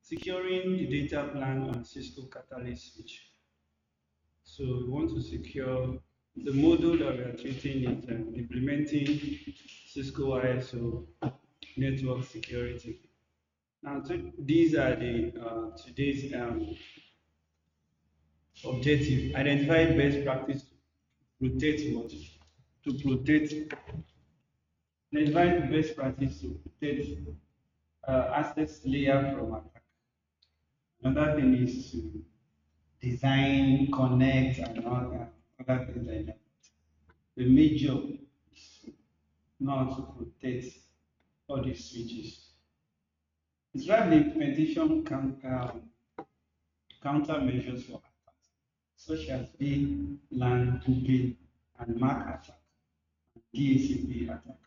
securing the data plan on Cisco Catalyst switch. So we want to secure the model that we are treating is implementing Cisco ISO network security. Now, these are the today's objective. Identify best practice to protect what? To protect. Identify the best practice to protect access layer from attack. Another thing is to design, connect, and all that, other things like that. The major is now to protect all these switches. Describe the implementation countermeasures for attacks, such as Vlan, Google, and MAC attack, DACP attack.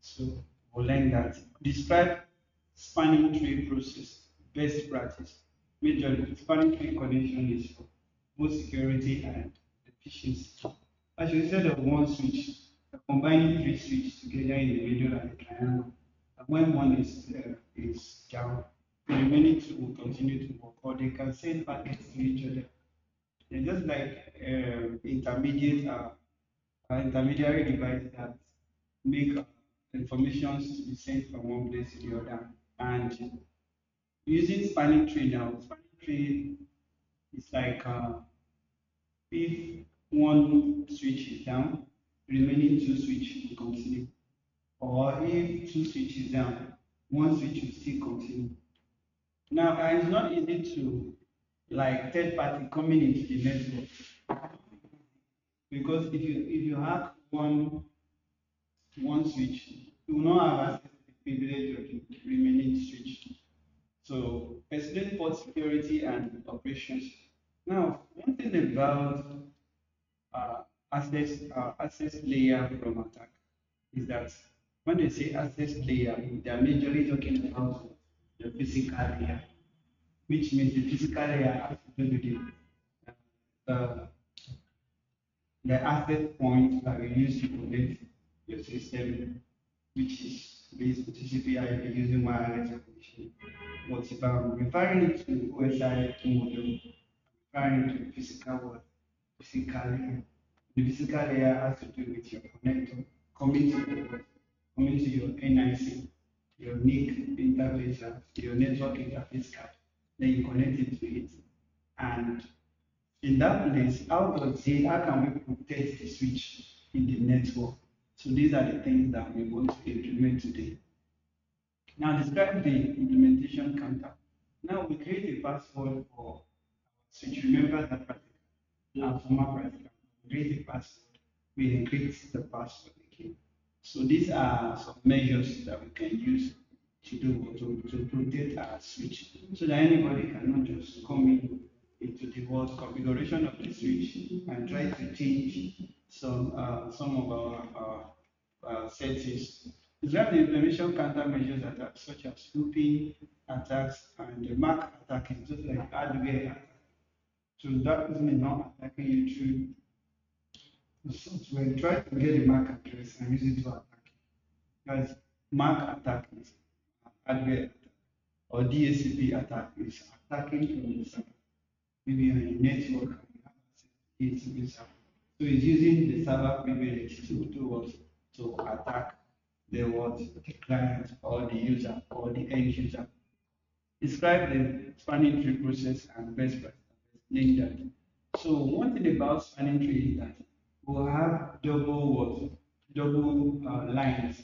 So we'll learn that. Describe spanning tree process, best practice. Majorly, spanning tree connection is for both security and efficiency. As you said of one switch, combining three switches together in the middle and the triangle. And when one is down, the remaining two will continue to work, or they can send packets to each other. They're just like intermediary devices that make information to be sent from one place to the other. And using spanning tree now, spanning tree is like if one switch is down, remaining two switches will continue. Or if two switches down, one switch will still continue. Now, it's not easy to like third party coming into the network because if you hack one switch, you will not have access to the privilege of the remaining switch. So explain port security and operations. Now, one thing about uh, access layer from attack is that when they say access layer, they are majorly talking about the physical layer, which means the physical layer has to do with the, the access points that we use to connect your system, which is based on TCP/IP using wireless connection. But if I'm referring to OSI model, referring to physical world, physical layer. The physical layer has to do with your connector coming to your NIC, your NIC interface, your network interface card. Then you connect it to it. And in that place, how can we protect the switch in the network? So these are the things that we want to implement today. Now describe the implementation counter. Now we create a password for switch. Remember that practical. Now former practical. We create a password. We encrypt the password again. So these are some measures that we can use to protect our switch so that anybody cannot just come into the word configuration of the switch and try to change some of our settings. Describe the implementation countermeasures attacks such as spoofing attacks and the MAC attack is just like hardware attack. So that means not attacking you through the software. Try to get the MAC address and use it to attack you. Guys, MAC attack is hardware attack, or DACP attack is attacking from the server. Maybe on a network and you have access to DACP server. So it's using the server privilege to attack the client or the user or the end user. Describe the spanning tree process and best practice. Explain that. So one thing about spanning tree is that we'll have double lines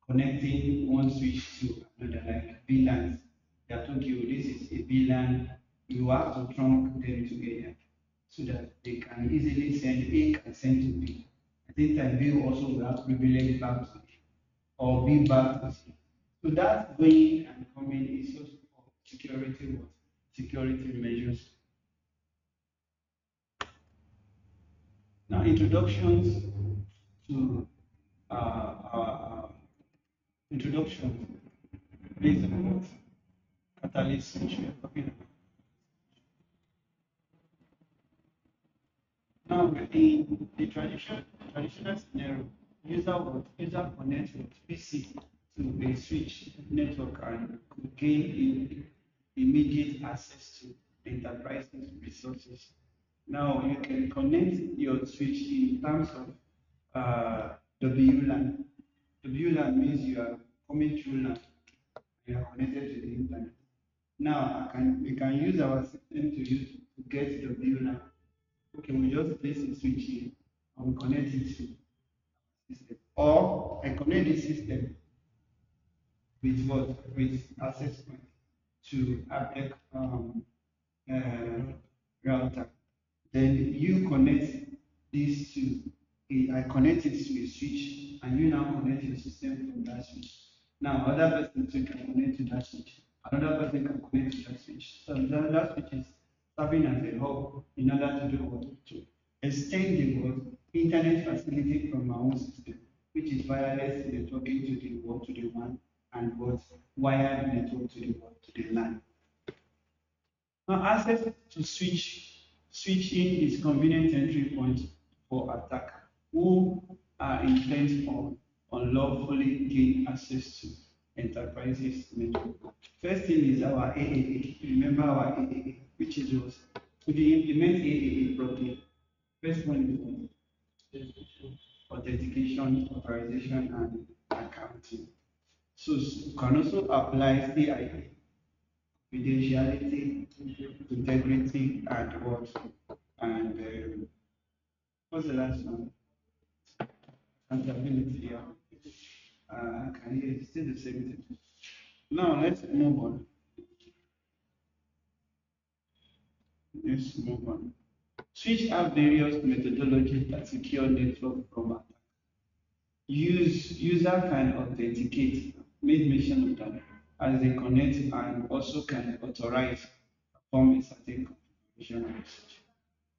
connecting one switch to another, like VLANs. They are told you this is a VLAN, you have to trunk them together so that they can easily send A can send to B. I think that B also will have privilege back to A or B back to C. So that going and coming is also for security measures. Now introductions to introduction based on what catalyst switch we are talking about. Now in the traditional scenario, user connects with PC to a switch network and could gain immediate access to enterprise resources. Now you can connect your switch in terms of WLAN. WLAN means you are coming through LAN, you are connected to the internet. Now we can use our system to get WLAN. Okay, we just place a switch here and we connect it to system. Or I connect this system with what? With access point to APEC router. Then you connect this to I connect it to a switch, and you now connect your system from that switch. Now other person too can connect to that switch. Another person can connect to that switch. So that switch is serving as a hub in order to do what? To extend the what? Internet facility from our own system, which is wireless networking to the what to the WAN, and what wired network to the what to the LAN. Now, access to switching is convenient entry point for attack who are intent on unlawfully gain access to enterprises network. First thing is our AAA. Remember our AAA, which is what? If you implement AAA properly, first one is authentication, authorization, and accounting. So you can also apply CIA, confidentiality, integrity, and what? And what's the last one? Accountability. Yeah. Can you still the same thing? Now let's move on. Let's move on. Switch have various methodologies that secure network from attack. User can authenticate, made mention of that, as they connect and also can authorize perform a certain configuration of message.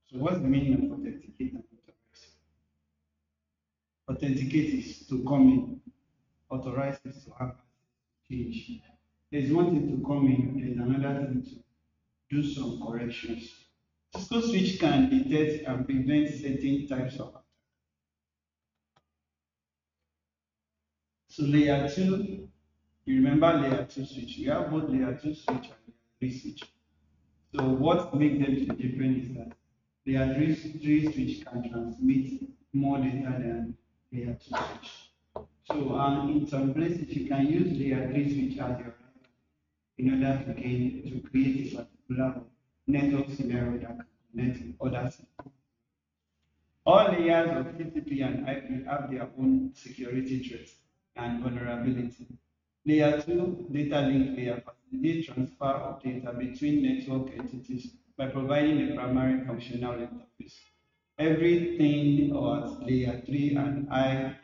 So what's the meaning of authenticate and authorize? Authenticate is to come in, authorize is to have change. There's one thing to come in, there's another thing to do some corrections. Cisco switch can detect and prevent certain types of attack. So layer 2, you remember layer 2 switch. We have both layer 2 switch and layer 3 switch. So what makes them different is that layer 3 switch can transmit more data than layer 2 switch. So in some places you can use layer 3 switch as your in order to create a particular network scenario that can connect with others. All layers of TCP and IP have their own security threats and vulnerability. Layer 2 data link layer facilitates transfer of data between network entities by providing a primary functional interface. Everything at layer 3 and I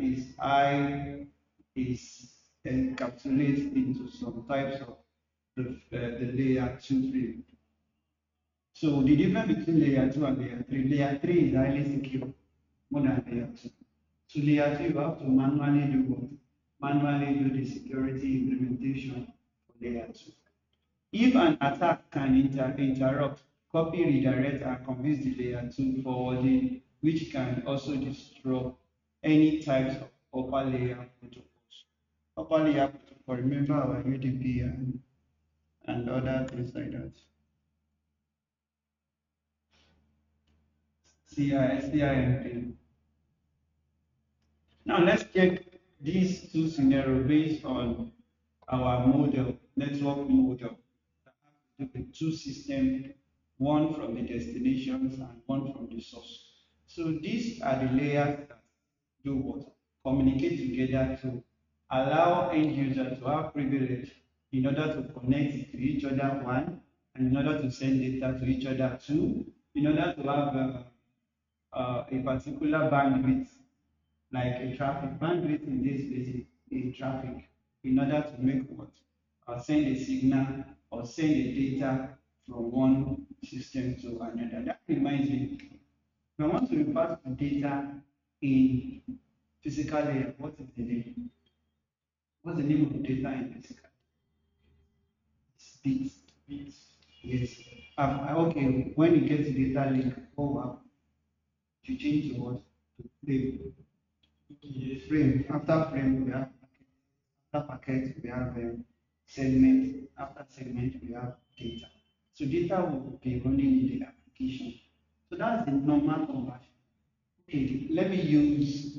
is encapsulated into some types of the layer 2 frame. So the difference between layer 2 and layer 3 is highly secure more than layer 2. So layer 2 you have to manually do what? Manually do the security implementation for layer 2. If an attack can interrupt, copy, redirect, and convince the layer 2 forwarding, which can also disrupt any types of upper layer protocols. Upper layer protocol, remember our UDP and other things like that. CIMP. Now let's check these two scenarios based on our model, network model, that have to do with two systems, one from the destinations and one from the source. So these are the layers that do what? Communicate together to allow end users to have privilege in order to connect to each other, one, and in order to send data to each other, two, in order to have a particular bandwidth, like a traffic bandwidth in this case in traffic, in order to make what? Send a signal or send a data from one system to another. That reminds me, if I want to refer to data in physical layer, what is the name? What's the name of data in physical? It's bits. Bits. Yes. Okay, when you get to data link, you change to what? To frame. Yes. Frame. After frame, we have After packet, we have segment. After segment, we have data. So data will be running in the application. So that's the normal conversion. Okay, let me use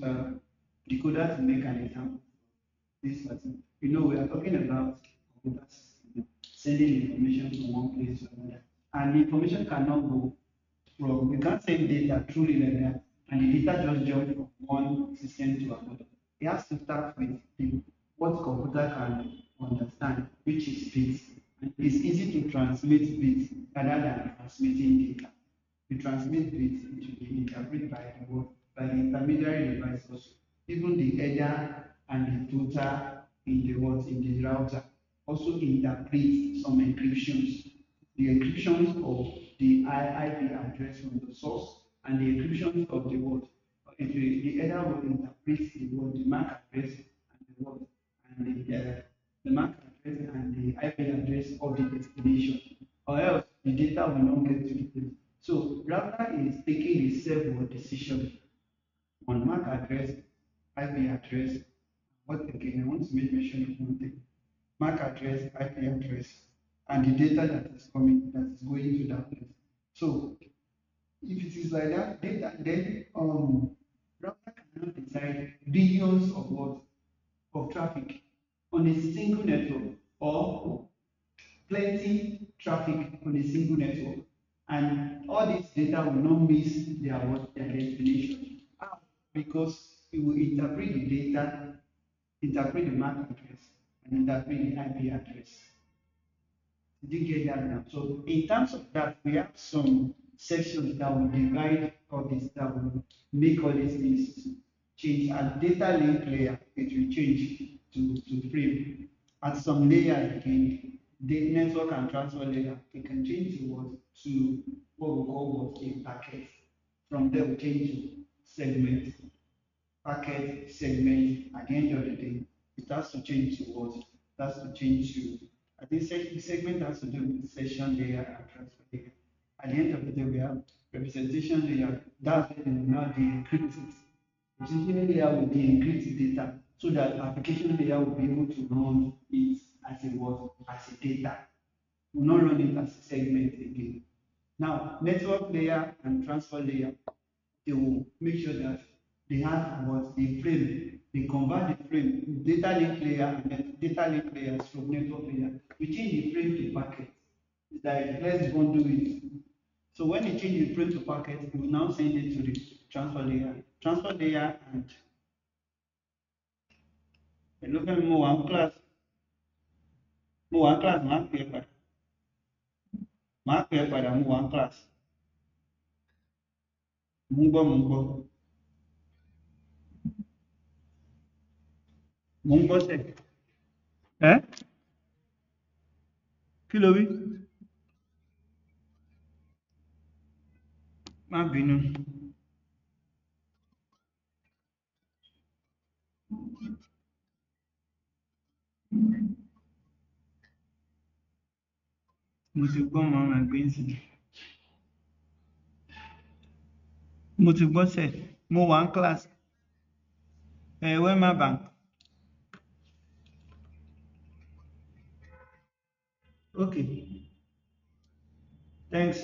decoder to make an example. This person, we are talking about computer system, sending information from one place to another, and the information cannot go from, you can't send data truly like that, and the data just jump from one system to another. It has to start with what computer can understand, which is bits. And it's easy to transmit bits rather than transmitting data. You transmit bits, it will be interpreted by the word, by the intermediary device also. Even the header and the footer in the what in the router also interpret some encryptions. The encryptions of the IP address from the source and the encryptions of the word. The header will interpret the word, the MAC address and the word, and the MAC address and the IP address of the destination, or else the data will not get to the place. So router is taking a several decision on MAC address, IP address. What again? I want to make mention of one thing: MAC address, IP address, and the data that is coming, that is going to that place. So if it is like that, data, then router cannot decide billions of what of traffic on a single network, or plenty traffic on a single network, and all this data will not miss their destination. How? Because it will interpret the data, interpret the MAC address, and interpret the IP address. Did you get that now? So in terms of that, we have some sections that will divide all this, that will make all these things change. At data link layer, it will change to frame. At some layer again, the network and transfer layer, it can change to what we call what a packet. From there, we change to segment, packet, segment. At the end of the day, it has to change to what? It has to change to, I think segment has to do with session layer and transfer layer. At the end of the day, we have representation layer. That's when we now de-encrypt it. Representation layer will de-encrypt data so that application layer will be able to run it as a what? As a data. Will not run it as a segment again. Now, network layer and transfer layer, they will make sure that they have what the frame, they convert the frame, data link layer and data link layers from network layer. We change the frame to packet. It's like let's bundle it. So when you change the frame to packet, you will now send it to the transfer layer. Transfer layer and look at more one class. More one class, mark paper. Mark paper, more one class. Mungbo mungbo. Mungbo se. Eh? Kí ló wí? Má bínú. Mo ti gbọ́ mọ́ àwọn àgbẹ̀ ń sìn. Mo ti gbọ́ sẹ̀. Mo wà ní class. Wema Bank. Okay. Thanks.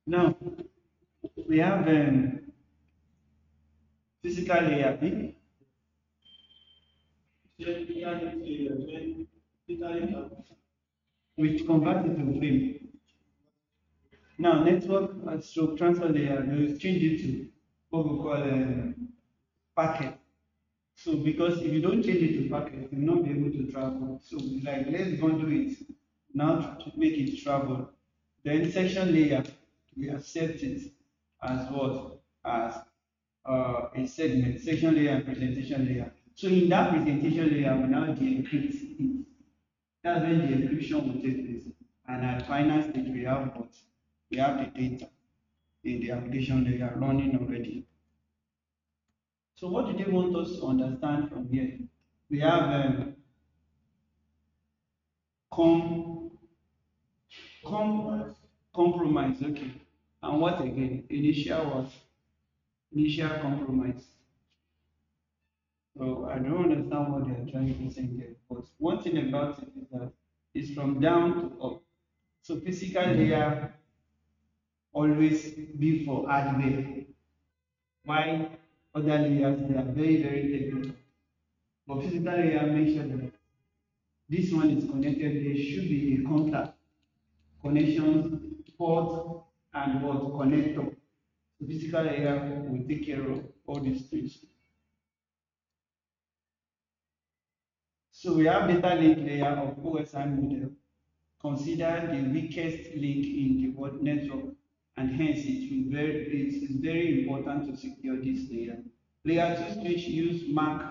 Now we have physical layer. Which convert it to frame. Now network stroke transfer layer, we change it to what we call packet. So because if you don't change it to packet, you'll not be able to travel. So like let's go do it now to make it travel. Then section layer, we accept it as what? As a segment, section layer and presentation layer. So in that presentation layer, we now de-encrypt it. That's when the encryption will take place. And at final stage, we have what? We have the data in the application layer running already. So what do they want us to understand from here? We have com, compromise, okay. And what again? Initial what? Initial compromise. So I don't understand what they are trying to say there. But one thing about it is that it's from down to up. So physical layer always be for hardware, while other layers they are very, very technical. But physical layer make sure that this one is connected. There should be a contact, connections, port, and what connector. So physical layer will take care of all these things. So we have data link layer of OSI model. Consider the weakest link in the word network, and hence it is very important to secure this layer. Layer 2 switch use MAC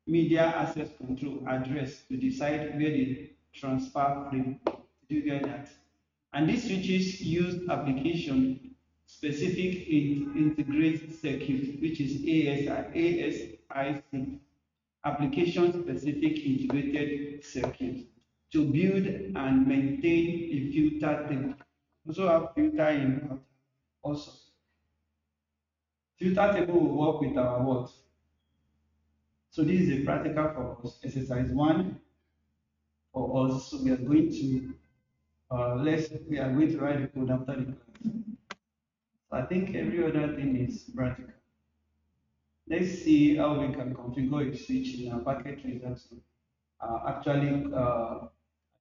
media access control address to decide where the transfer frame. Do you get that? And these switches use application specific integrated circuit, which is ASIC, application specific integrated circuit, to build and maintain a filter table. Also have filter in router also. Filter table will work with our what? So this is a practical for us, exercise one for us. So we are going to we are going to write the code after the class. So I think every other thing is practical. Let's see how we can configure a switch in our packet results to actually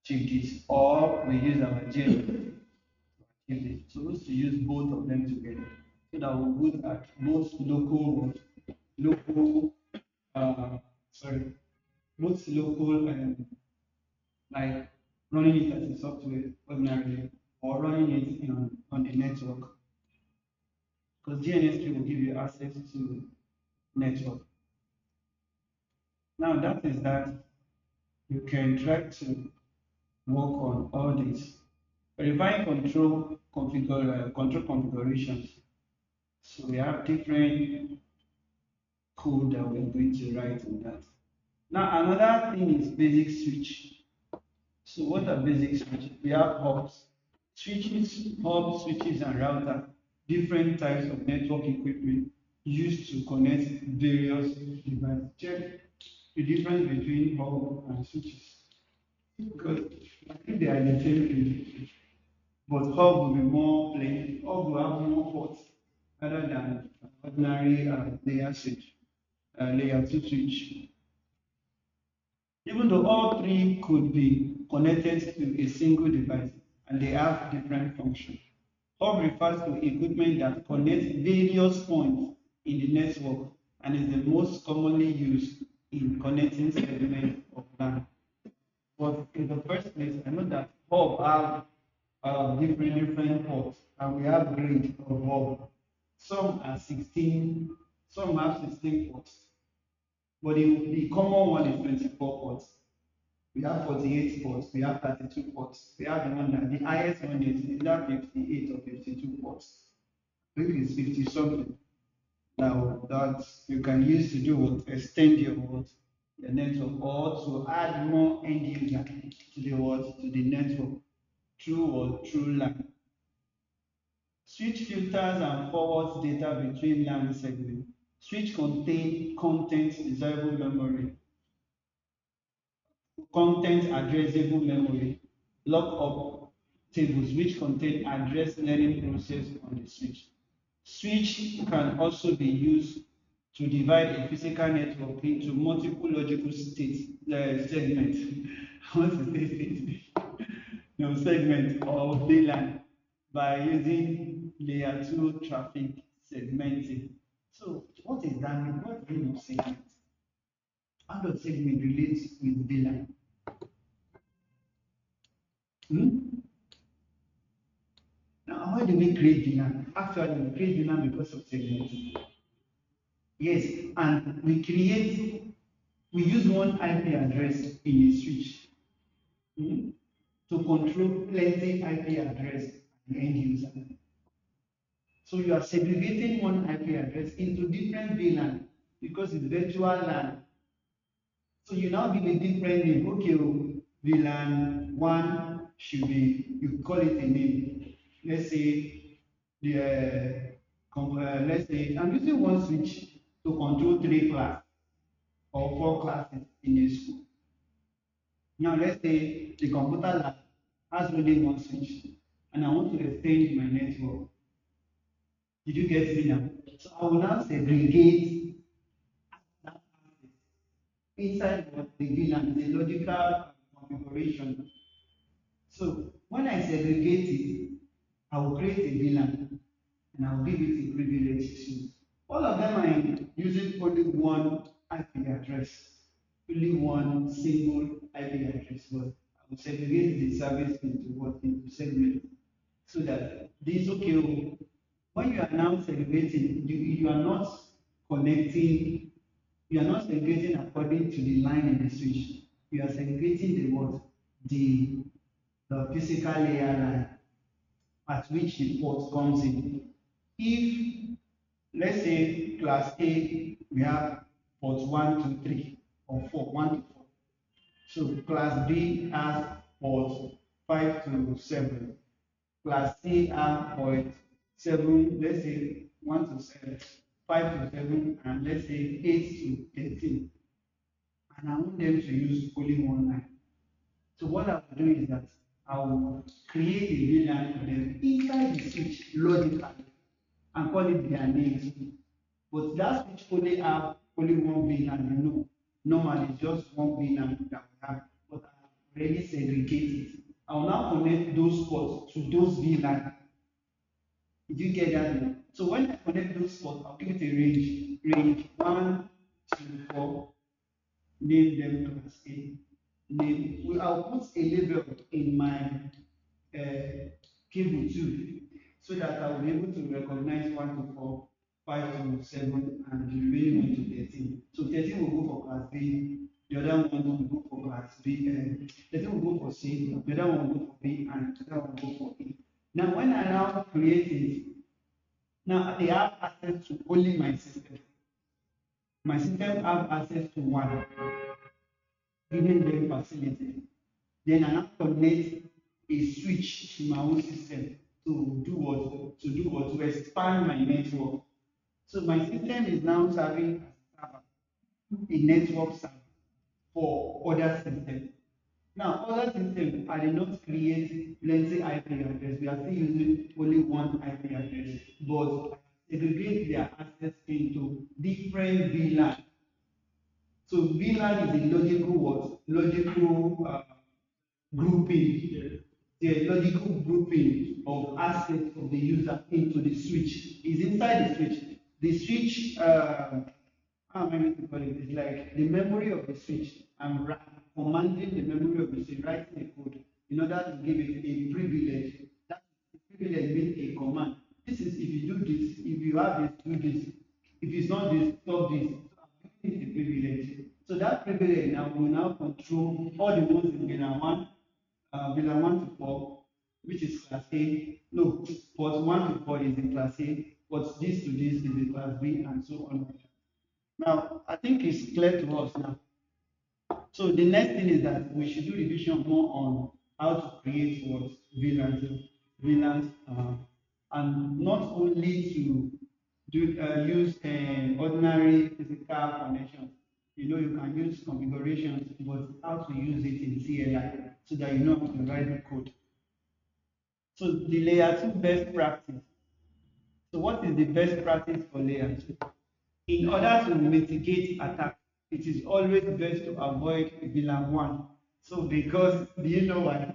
achieve this, or we use our GL to achieve this. So we to use both of them together so that we good at both local, uh, sorry, both local and like running it as a software ordinarily or running it on the network, because DNS will give you access to network. Now that is that you can try to work on all this. Verifying control configurations. So we have different code that we're going to write on that. Now another thing is basic switch. So what are basic switches? We have hubs, switches and router, different types of network equipment used to connect various devices. Check the difference between hub and switches, because I think they are the same thing. But hub will be more plain, hub will have more ports rather than ordinary layer switch, layer 2 switch. Even though all three could be connected to a single device and they have different functions. Hub refers to equipment that connects various points in the network and is the most commonly used in connecting segments of LAN. But in the first place, I know that hub have different ports, and we have grade of hub. Some are 16, some have 16 ports, but the common one is 24 ports. We have 48 ports, we have 32 ports. We have the one that the highest one is either 58 or 52 ports. I think it's 50 something. Now that you can use to do what? Extend your what? Your network, or to add more end user to the what? To the network through LAN. Switch filters and forwards data between LAN segments. Switch contain content desirable memory, content addressable memory, lookup tables which contain address learning process on the switch. Switch can also be used to divide a physical network into multiple logical states, segments. I want to say states, no segment or VLAN by using layer 2 traffic segmenting. So what is that mean? What do you mean segment? How does segment relate with VLAN? Hmm? Now, why do we create VLAN? Actually, we create VLAN because of segmenting. Yes, and we use one IP address in a switch, to control plenty IP address and end user. So you are segregating one IP address into different VLAN because it's virtual LAN. So you now give a different name. Okay, VLAN 1 should be, you call it a name. Let's say let's say I'm using one switch to control 3 class or 4 classes in a school. Now let's say the computer lab has only one switch and I want to extend my network. Did you get me now? So I will now segregate that inside what the VLAN, the logical configuration. So when I segregate it, I will create a VLAN and I will give it a privilege to. All of them are using only one IP address, only one single IP address, but I will segregate the service into what into segments so that this okay. When you are now segregating, you are not connecting, you are not segregating according to the line in the switch. You are segregating the what? The physical layer line at which the port comes in. If let's say class A, we have port 1 to 3 or 4, 1 to 4. So class B has port 5 to 7. Class C have port 7, let's say 1 to 7, 5 to 7, and let's say 8 to 13. And I want them to use only one line. So what I will do is that I will create a VLAN for them inside the switch logically and call it their names. But that switch only have only one VLAN, you know. Normally just one VLAN that we have, but I have already segregated. I will now connect those ports to those VLAN. Did you get that? So when I connect those ports, I'll give it a range 1 to 4, name them class A. I'll put a label in my cable too, so that I will be able to recognize 1 to 4, 5 to 7, and the remaining 1 to 13. So 13 will go for class B, the other one will go for class B, 13 will go for C, the other one will go for B, and the other one will go for E. Now, when I now create it, now they have access to only my system. My system have access to one, giving them facility. Then I now connect a switch to my own system to do what? To do what? To expand my network. So my system is now serving as a network server for other systems. Now, other systems, I did not create plenty IP address. We are still using only one IP address, but segregate their access into different VLAN. So VLAN is a logical what? Logical grouping, the logical grouping of assets of the user into the switch is inside the switch. The switch, how am I going to call it? It's like the memory of the switch. I'm commanding the memory of the switch, writing a code in order to give it a privilege. That privilege means a command. This is if you do this, if you have this, do this. If it's not this, stop this. So I'm giving it a privilege. So that privilege now will now control all the ones in VLAN 1, VLAN 1 to 4, which is class A. No, port 1 to 4 is in class A, but this to this is in class B, and so on. Now, I think it's clear to us now. So the next thing is that we should do revision more on how to create what VLANs, and not only to use ordinary physical connections. You know, you can use configurations, but how to use it in CLI so that you know how to write the code. So the layer 2 best practice. So what is the best practice for layer 2? In order to mitigate attack, it is always best to avoid VLAN 1. So because, do you know why?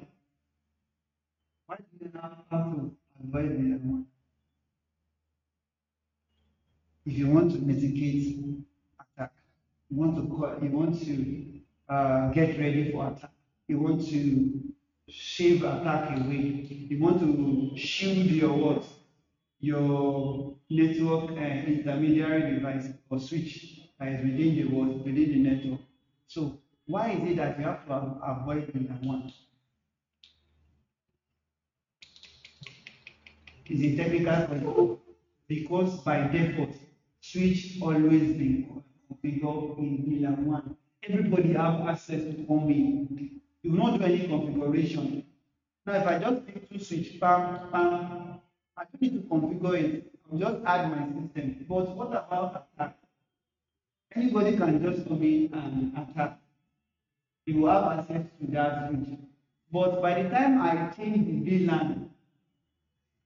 Why do you now have to avoid VLAN 1? If you want to mitigate attack, you want to get ready for attack, you want to shave attack away, you want to shield your what? Your network intermediary device or switch that is within the world, within the network. So why is it that you have to avoid VLAN 1? Is a technical control because by default, switch always be configured in VLAN 1. Everybody have access to come in. You will not do any configuration. Now, if I just pick two switch, bam, bam, I don't need to configure it. I'll just add my system. But what about attack? Anybody can just come in and attack. You will have access to that switch. But by the time I change the VLAN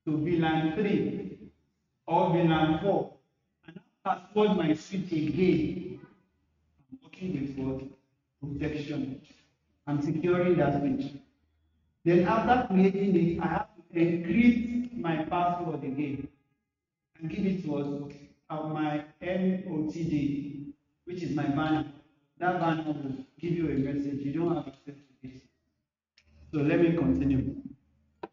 to VLAN 3 or VLAN 4, and I password my switch again, I'm working with what? Protection. I'm securing that switch. Then after creating it, I have to encrypt my password again and give it to my MOTD, which is my banner. That banner will give you a message. You don't have access to this. So let me continue.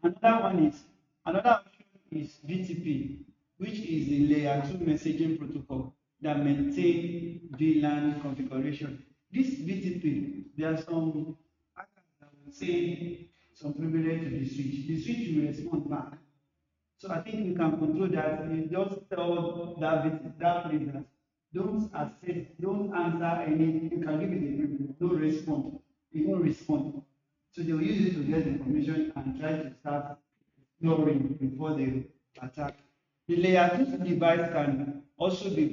Another one is another option is VTP, which is the layer 2 messaging protocol that maintain VLAN configuration. This VTP, there are some hackers that will say some privilege to the switch. The switch will respond back. So I think you can control that. You just tell that place that don't accept, don't answer any. You can give it a privilege. Don't respond. It won't respond. So they will use it to get information and try to start exploring before they attack. The layer 2 device can also be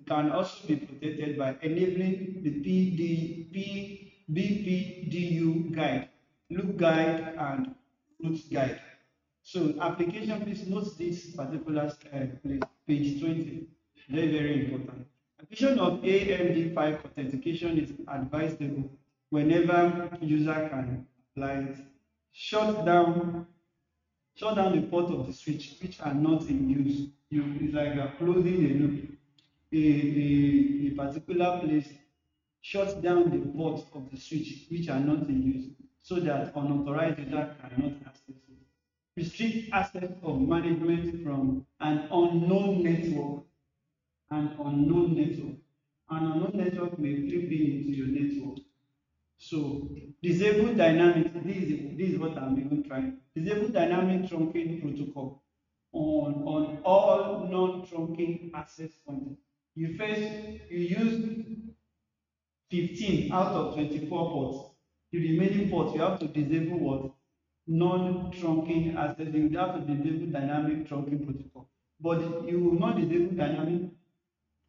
protected by enabling the BPDU guide, loop guide, and root guide. So application, please note this particular place, page 20, very, very important. Application of AMD5 authentication is advisable whenever user can apply it. Shut down, shut down the port of the switch which are not in use. It's like closing a loop. A particular place shuts down the ports of the switch which are not in use so that unauthorized user cannot access it. Restrict access of management from an unknown network. An unknown network. An unknown network may creep into your network. So disable dynamic, this is what I'm even trying. Disable dynamic trunking protocol on all non-trunking access points. You use 15 out of 24 ports. The remaining ports, you have to disable what? Non-trunking access. You have to disable dynamic trunking protocol. But you will not disable dynamic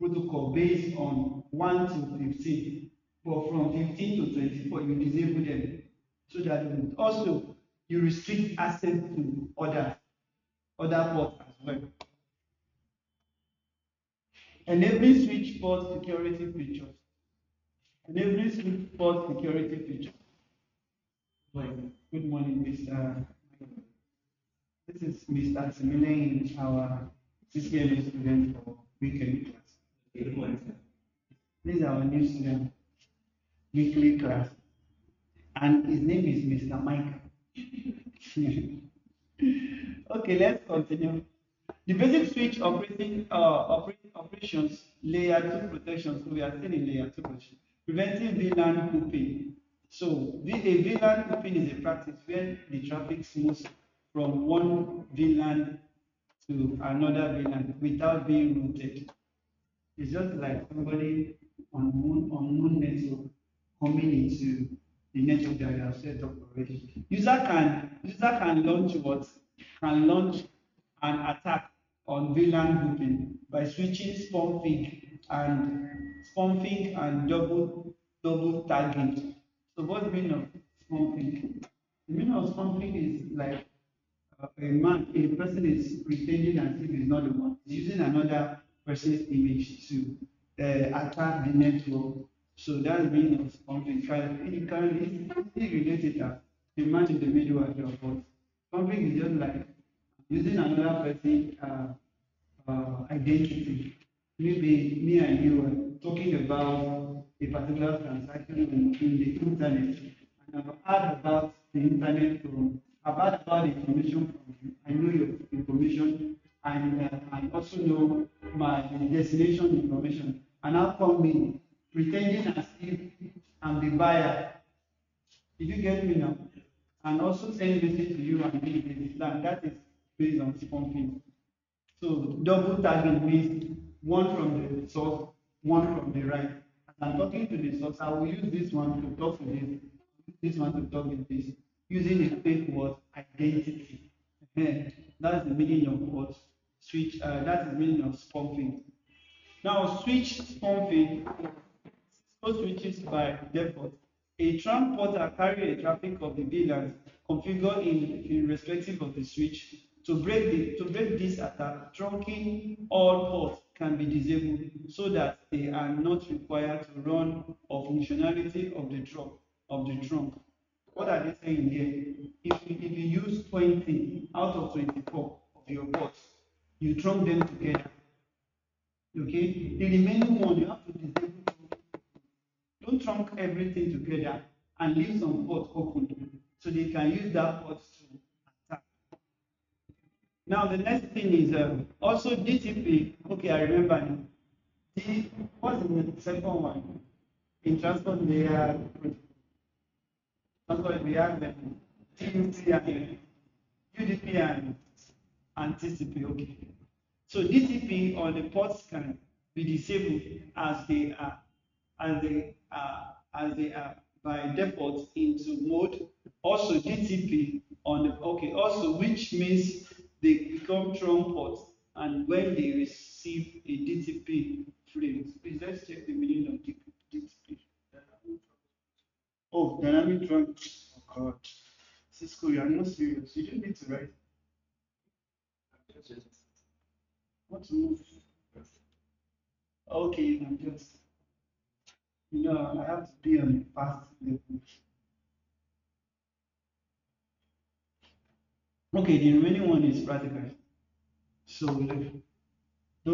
protocol based on 1 to 15. But from 15 to 24, you disable them. So that also you restrict access to other ports as well. Enabling switch port security features. Enabling switch port security features. Good morning, Mr. This is Mr. Similain, our CCMA student for weekly class. Good morning, sir. This is our new student, weekly class, and his name is Mr. Mike. Okay, let's continue. The basic switch operations, layer 2 protection. So we are still in layer 2 protection. Preventing VLAN hooping. So a VLAN hooping is a practice where the traffic moves from one VLAN to another VLAN without being routed. It's just like somebody on unknown network coming into the network that you have set up already. User can launch what? Can launch an attack on VLAN grouping by switching spoofing and double tagging. So what's the meaning of spoofing? The meaning of spoofing is like a person is pretending as if he's not the one, he's using another person's image to attack the network. So that's meaning of something. You can easily relate it as the man in the middle as well, but something is just like using another person's identity. Maybe me and you are talking about a particular transaction in the internet, and I've heard about the internet from, I've heard about the information from you. I know your information, and I also know my destination information. And I'll come in pretending as if I'm the buyer. Did you get me now? And also send message to you and me that is based on spoofing. So double tagging means one from the source, one from the right. As I'm talking to the source, I will use this one to talk to this one to talk with this, using a fake word identity. That's the meaning of what switch. That's the meaning of spoofing. Now, switch config. Cisco switches by default. A transporter carry a traffic of the VLANs configured in respective of the switch. To break this attack, trunking all ports can be disabled so that they are not required to run or functionality of the trunk. What are they saying here? If you use 20 out of 24 of your ports, you trunk them together. Okay, the remaining one you have to disable. Don't trunk everything together and leave some ports open so they can use that port to attack. Now the next thing is also DTP. Okay, I remember now. What's the second one? In transport layer transport we have TUP and UDP and TCP. Okay. So DTP on the ports can be disabled as they are by default into mode. Also DTP on the okay, also which means they become trunk ports and when they receive a DTP frame. Please let's check the meaning of DTP. Oh, dynamic trunk. Oh God. Cisco, you are not serious. You don't need to write. What to move? Okay, you can just. I have to be on a fast level. Okay, the remaining one is practical. So don't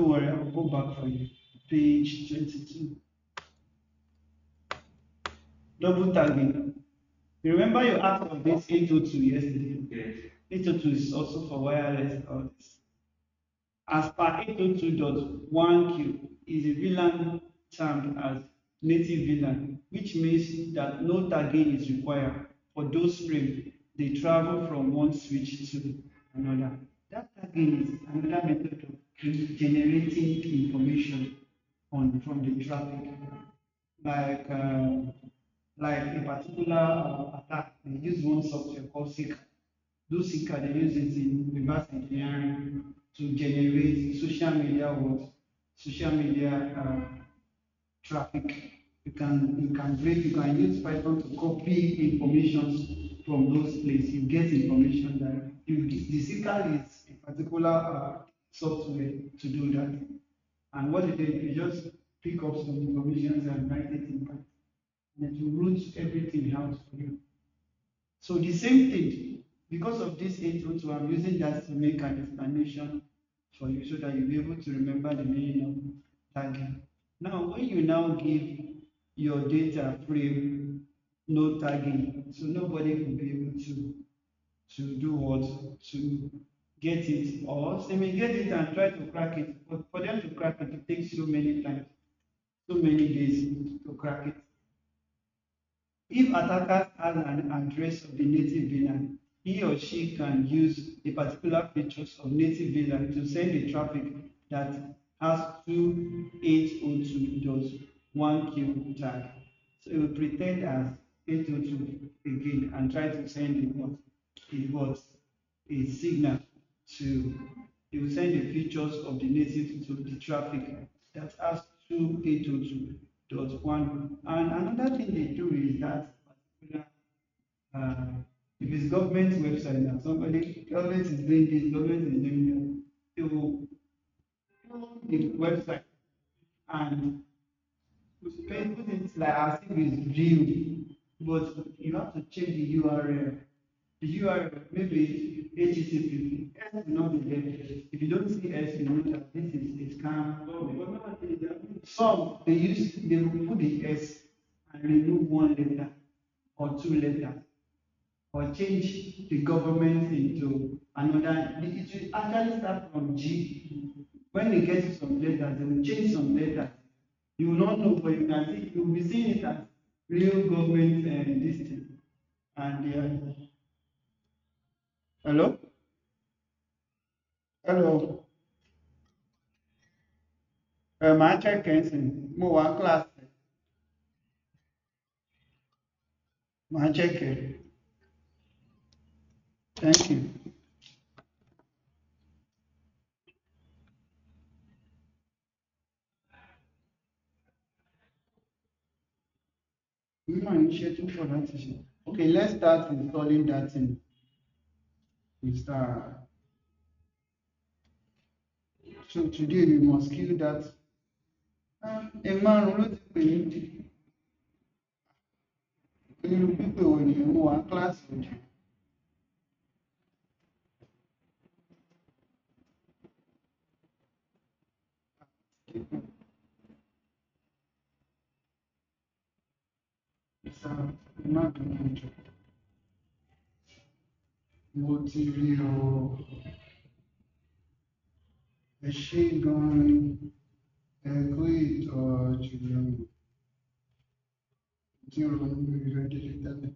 worry, I'll go back for you. Page 22. Double tagging. You remember you asked of this 802 yesterday? Yes. 802 is also for wireless audios. As per 802.1q is a VLAN termed as native VLAN, which means that no tagging is required for those frames they travel from one switch to another. That tagging is another method of generating information from the traffic, like like a particular attack. They use one software called cisco. Those seeker they use it in reverse engineering to generate social media traffic. You can use Python to copy information from those places. You get information that the seeker is a particular software to do that. And what it is, you just pick up some information and write it in Python. And it will root everything out for you. So the same thing, because of this intro, so I'm using that to make an explanation for you so that you'll be able to remember the meaning of tagging. Now, when you now give your data frame no tagging, so nobody will be able to do what? To get it, or they may get it and try to crack it, but for them to crack it, it takes so many times, so many days to crack it. If attacker has an address of the native VLAN, he or she can use the particular features of native VLAN to send a traffic that has 2802.1q tag. So it will pretend as 802 again and try to send a signal to it will send the features of the native to the traffic that has 2802.1. And another thing they do is that uh, if it's government website now, government is doing this, government is doing that, they will pull the website and put it like as if it's real, but you have to change the URL. The URL maybe HTTP. S will not be there. If you don't see S, you know that this is a scam. Some they will put the S and remove one letter or two letters or change the government into another. It will actually start from G. When they get to some letters, they will change some letters. You will not know, but you can see, you will be seeing it as real government this thing. And hello? Hello. My check in. Mo one class. My check. Thank you. Okay, let's start installing that thing. We start. So today we must kill that. A man ló ti pè ní irú pípé wo ni mo wà kíláàsì òjò. Ìsà má bínú òjò. Mo ti rí o. Ẹ ṣé gan-an ni. Ẹ kú ìtọ́jú mi. Tí o ronú lórí rẹ̀ délé tẹ́lẹ̀.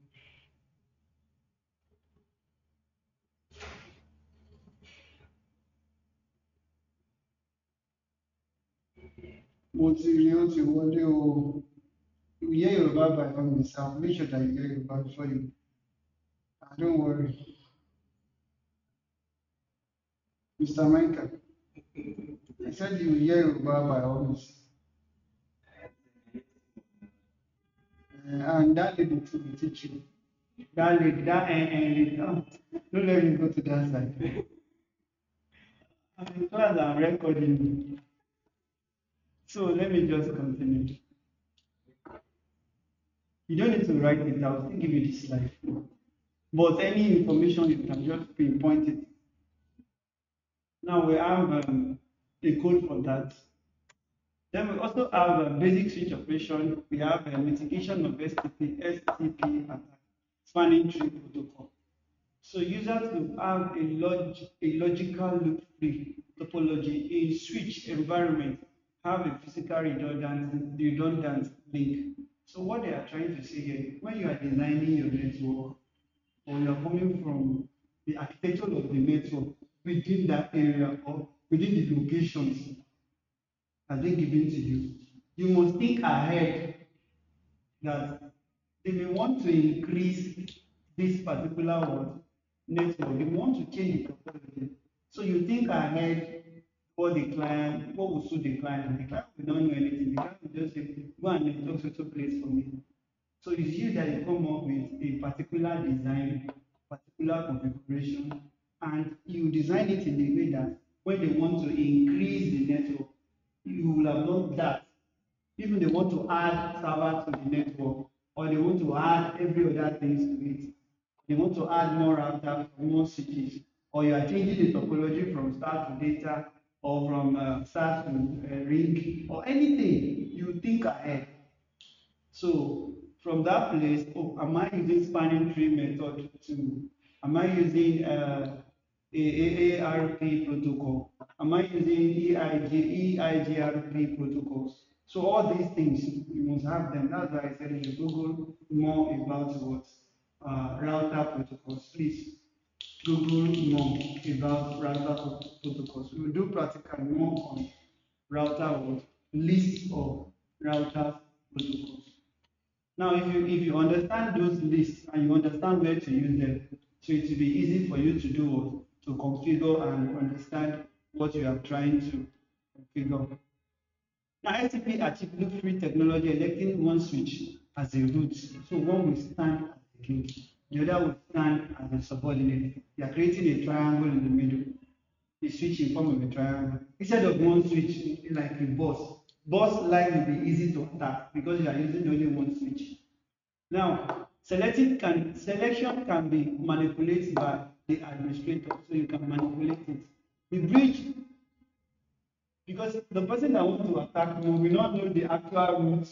Mo ti rí ó ti wọlé o. You hear Yoruba by all means. I'll make sure that you hear Yoruba before you. Don't worry. Mr. Michael, I said you hear Yoruba by all means. And that lady will teach you. That lady, lady, don't let me go to that side. I'm in class, I'm recording. So let me just continue. You don't need to write it, I'll still give you this slide. But any information, you can just pinpoint it. Now we have a code for that. Then we also have a basic switch operation. We have a mitigation of STP attack, spanning tree protocol. So users will have a logical loop-free topology in switch environment, have a physical redundant link. So what they are trying to say here, when you are designing your network, or you are coming from the architecture of the network within that area or within the locations as they given to you, you must think ahead that they may want to increase this particular one network, they want to change the topology. So you think ahead what the client, what will suit the client. The client will not know anything. The client will just say, go and network to place for me. So it's you that you come up with a particular design, particular configuration, and you design it in a way that when they want to increase the network, you will have done that. Even they want to add server to the network, or they want to add every other things to it. They want to add more routers, more switches, or you are changing the topology from star to data, or from star to ring, or anything. You think ahead. So from that place, oh, am I using spanning tree method to, am I using AARP protocol? Am I using EIGRP protocols? So all these things, you must have them. That's why I said you Google more about what router protocols. Please Google more about router protocols. We will do practical more on router list of router protocols. Now, if you understand those lists and you understand where to use them, so it will be easy for you to do what, to configure and understand what you are trying to configure. Now, STP achieves loop-free technology, electing one switch as a root. So one will stand as a root, the other will stand as a subordinate. You are creating a triangle in the middle. A switch in form of a triangle. Instead of one switch like a bus line will be easy to attack because you are using only one switch. Now, selection can be manipulated by the administrator, so you can manipulate it. The bridge, because the person that wants to attack will not know the actual root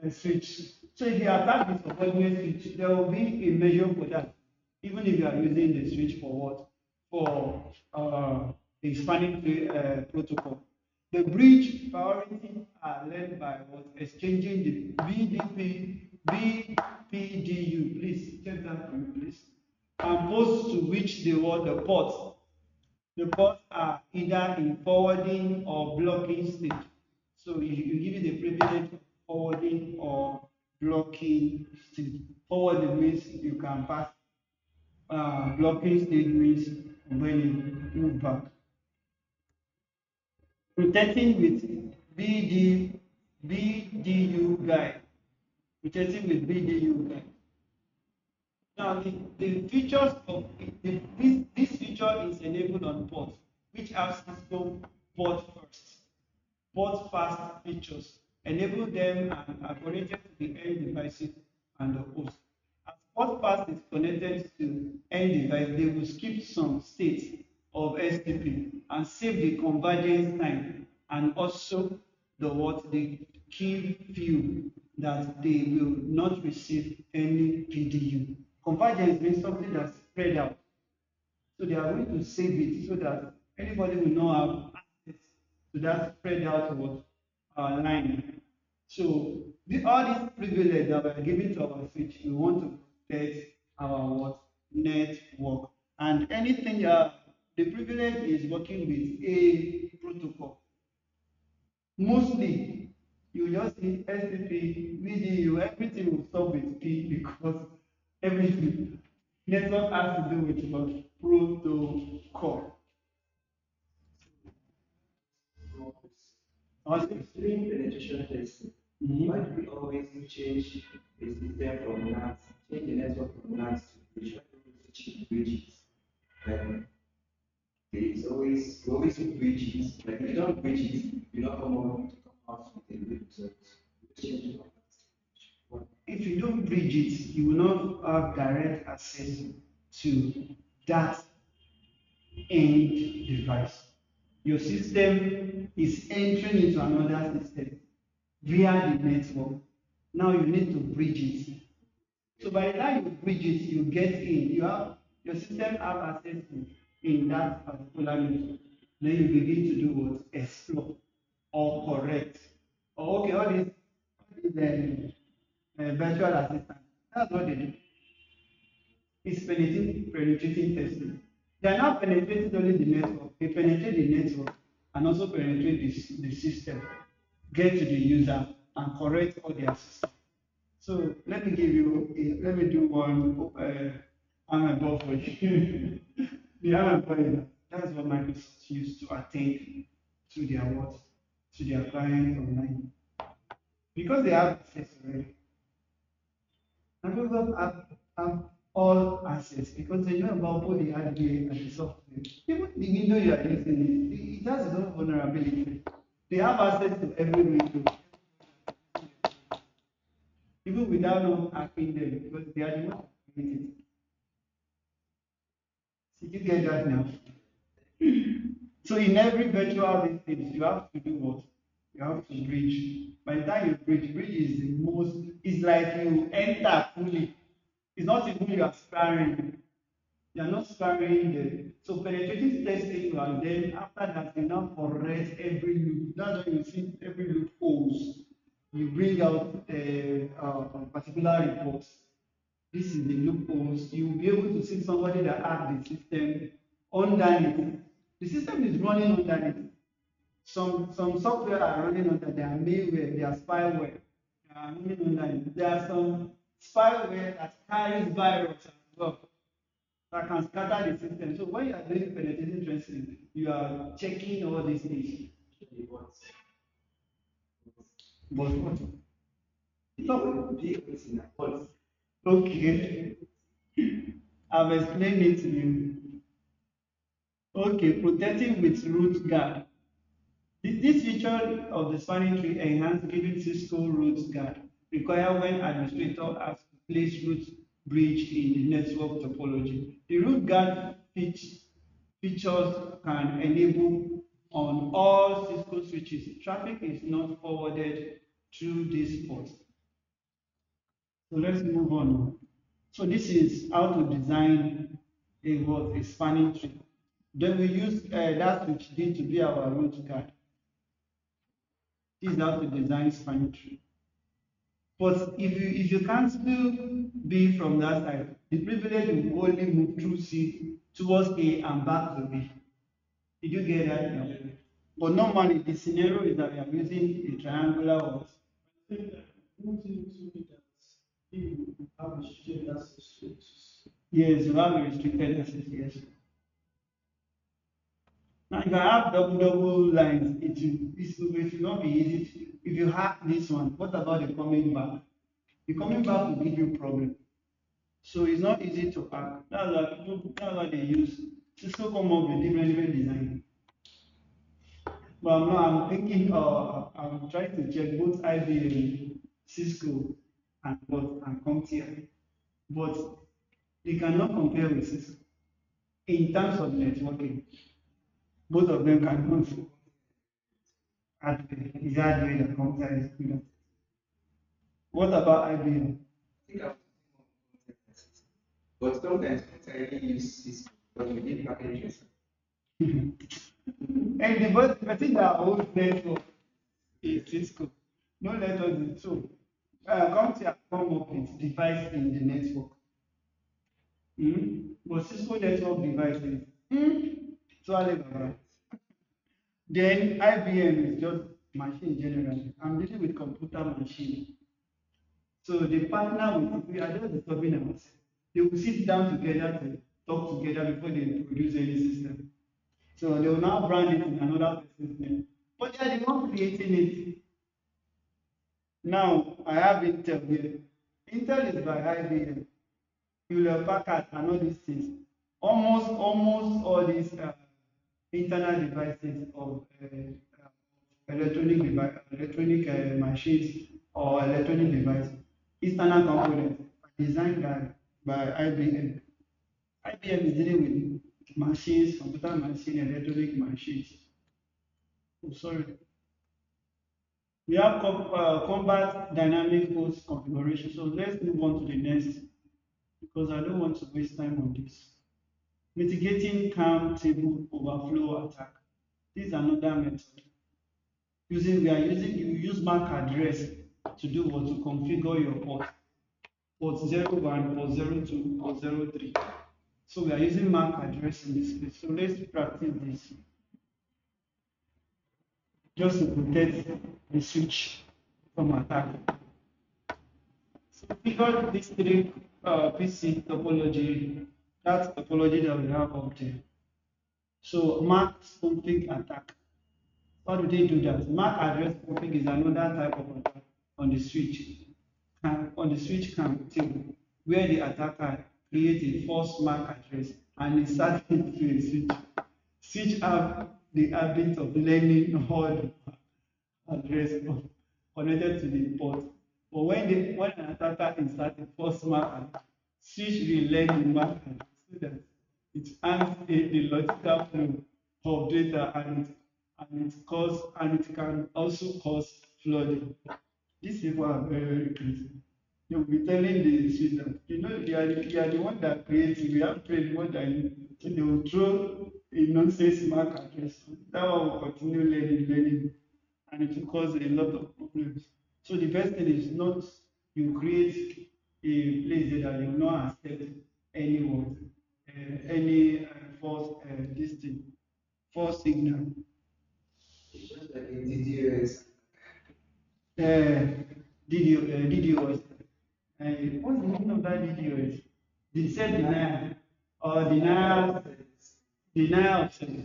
and switch. So if you attack the subordinate switch, there will be a measure for that, even if you are using the switch for what? For the spanning protocol. The bridge priorities are led by what? Exchanging the BPDU. Please check that for me, please. And posts to which the ports. The ports are either in forwarding or blocking state. So you give it the privilege of forwarding or blocking state. Forwarding means you can pass. Blocking state means when you move back. Protecting with BDU guide. rotating with VDU. Now, the features of this feature is enabled on port, which have Cisco port first, port fast features, enable them and are connected to the end devices and the host. As port fast is connected to end device, they will skip some states of STP and save the convergence time and also the key view that they will not receive any PDU. Convergence means something that's spread out. So they are going to save it so that anybody will not have access to that spread out line. So all these privileges that we are giving to our switch, we want to protect our network. And anything the privilege is working with a protocol. Mostly, you just see STP, VDU, everything will stop with P because everything network has to do with what protocol. Also, during penetration testing, why do we always change the system from NAT, change the network from NAT to bridge? Why do we switch bridges? Like, it's always, we always do bridges. Like, if you don't bridge it, you don't come out to come out with a good result. Change it from NAT. If you don't bridge it, you will not have direct access to that end device. Your system is entering into another system via the network. Now you need to bridge it. So by the time you bridge it, you get in. Your system have access in that particular network. Then you begin to do what? Explore or correct. Or okay, all these virtual assistant. That's what they do. It's penetrating testing. They are not penetrating only the network, they penetrate the network and also penetrate the system, get to the user and correct all their system. So let me do one Amazon for you. The Amazon, that's what Microsoft used to attend to their what? To their clients online. Because they have access already. Microsoft have all access because they know about both the hardware and the software. Even the window you are using, it has its own vulnerability. They have access to every window, even without not hacking them because they are the ones that create it. So you get that now. So in every virtual instance, you have to do what? You have to bridge. By the time you bridge is the most, it's like you enter fully. It's not even you are sparring. You are not sparing them. So penetrating testing, and then after that, you now correct every loop. That's why you see every loopholes. You bring out particular reports. This is the loopholes. You will be able to see somebody that hacked the system underneath. The system is running underneath. Some software are running under their malware, their spyware. They are running underneath. There are some spyware that carries virus as well that can scatter the system. So when you are doing penetrating testing, you are checking all these things. But what? No. Okay. I've explained it to you. Okay, protecting with root guard. This feature of the spanning tree enhance giving Cisco root guard require when administrator has to place root bridge in the network topology. The root guard features can enable on all Cisco switches. Traffic is not forwarded through this port. So let's move on. So this is how to design a spanning tree. Then we use that switch D to be our root guard. This is how to design spanning tree. But if you can't still be from that side, the privilege will only move through C towards A and back to B. Did you get that now? But normally the scenario is that we are using a triangular or yes, you have a restricted access, yes. Now if I have double lines, it will not be easy to, if you hack this one, what about the coming back? The coming back will give you problem. So it's not easy to hack. That's why they use Cisco come up with different design. But I'm thinking, I'm trying to check both IBM, Cisco, and what and CompTIA. But they cannot compare with Cisco in terms of networking. Both of them cannot. Is hardware that CompTIA is good at. What about IBM? think I was but sometimes I really use this because we need packages. And the but I think that old network is Cisco. No network is so. CompTIA come up with device in the network. But Cisco network devices. So Alibaba. Then IBM is just machine generally. I'm dealing with computer machine. So they partner with, we are just disturbing ourselves. They will sit down together to talk together before they produce any system. So they will now brand it in another person's name. But they are the one creating it. Now I have Intel here. Intel is by IBM. Hewlett Packard and all these things. Almost all these internal devices of electronic machines or electronic devices, external components are designed by IBM. IBM is dealing with machines, computer machine, electronic machines. Oh, sorry. We have combat dynamic host configuration. So let's move on to the next because I don't want to waste time on this. Mitigating CAM table overflow attack. This is another method. You use MAC address to do what? To configure your port 01, port 02, port 03. So we are using MAC address in this place. So let's practice this just to protect the switch from attack. So we got these three PC topology, that's topology that we have up there. So MAC spoofing attack. How do they do that? MAC address spoofing is another type of attack on the switch. On the switch CAN table, where the attacker creates a false MAC address and insert it into a switch. Switch have the habit of learning all the address connected to the port. But when an attacker inserts a false MAC address, switch will learn the MAC address so that it hands the logical flow of data and it can also cause flooding. These people are very crazy. You'll be telling the switch that you are the one that creates it. We have prayed more than you. So they will throw a nonsense MAC address. That one will continue learning, and it will cause a lot of problems. So the best thing is not you create a place that you will not accept anyone, any false this thing, false signal. It's just like a DDoS. DDoS. What's the meaning of that DDoS? They said denial or denial of service.